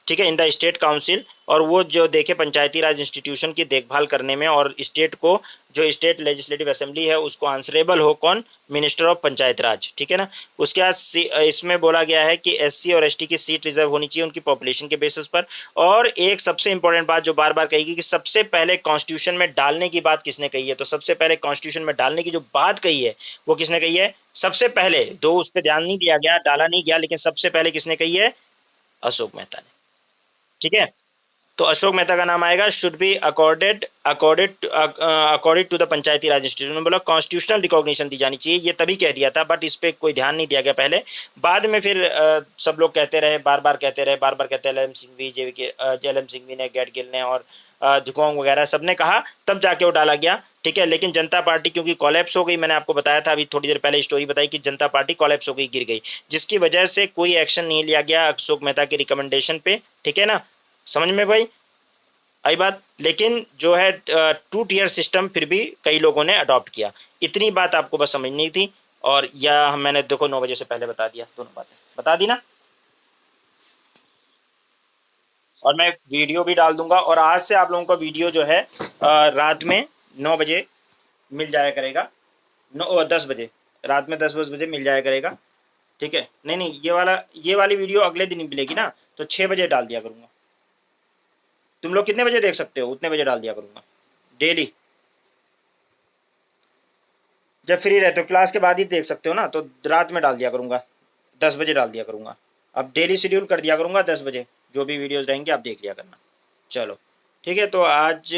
ठीक है इन द स्टेट काउंसिल, और वो जो देखे पंचायती राज इंस्टीट्यूशन की देखभाल करने में, और स्टेट को जो स्टेट लेजिस्लेटिव असेंबली है उसको आंसरेबल हो कौन, मिनिस्टर ऑफ पंचायत राज। ठीक है ना, उसके बाद इसमें बोला गया है कि एससी और एसटी की सीट रिजर्व होनी चाहिए उनकी पॉपुलेशन के बेसिस पर। और एक सबसे इंपॉर्टेंट बात जो बार बार कही कि सबसे पहले कॉन्स्टिट्यूशन में डालने की बात किसने कही है, तो सबसे पहले कॉन्स्टिट्यूशन में डालने की जो बात कही है वो किसने कही है, सबसे पहले, दो उस पर ध्यान नहीं दिया गया, डाला नहीं गया, लेकिन सबसे पहले किसने कही है, अशोक मेहता ने। ठीक है, तो अशोक मेहता का नाम आएगा, should be according to the Panchayati Raj institute. बोला कॉन्स्टिट्यूशनल रिकॉग्निशन दी जानी चाहिए, ये तभी कह दिया था, बट इस पर कोई ध्यान नहीं दिया गया पहले। बाद में फिर सब लोग कहते रहे, बार बार कहते रहे, बार बार कहते रहे, एल.एम. सिंघवी, जेएलएम सिंघवी ने, गेट गिल ने और दुकोंग वगैरह सब ने कहा, तब जाके वो डाला गया। ठीक है, लेकिन जनता पार्टी क्योंकि कोलैप्स हो गई, मैंने आपको बताया था अभी थोड़ी देर पहले स्टोरी बताई कि जनता पार्टी कोलैप्स हो गई, गिर गई, जिसकी वजह से कोई एक्शन नहीं लिया गया अशोक मेहता के रिकमेंडेशन पे। ठीक है ना, समझ में भाई आई बात। लेकिन जो है 2 टियर सिस्टम फिर भी कई लोगों ने अडॉप्ट किया। इतनी बात आपको बस समझनी थी, और या मैंने देखो 9 बजे से पहले बता दिया, दोनों बातें बता दी ना। और मैं वीडियो भी डाल दूंगा, और आज से आप लोगों का वीडियो जो है रात में 9 बजे मिल जाया करेगा, 10 बजे, रात में 10 बजे मिल जाया करेगा। ठीक है, नहीं नहीं, ये वाली वीडियो अगले दिन मिलेगी ना, तो 6 बजे डाल दिया करूंगा। तुम लोग कितने बजे देख सकते हो, उतने बजे डाल दिया करूंगा डेली। जब फ्री रहते हो, क्लास के बाद ही देख सकते हो ना, तो रात में डाल दिया करूंगा, 10 बजे डाल दिया करूंगा। अब डेली शेड्यूल कर दिया करूंगा 10 बजे, जो भी वीडियोस रहेंगे आप देख लिया करना। चलो ठीक है, तो आज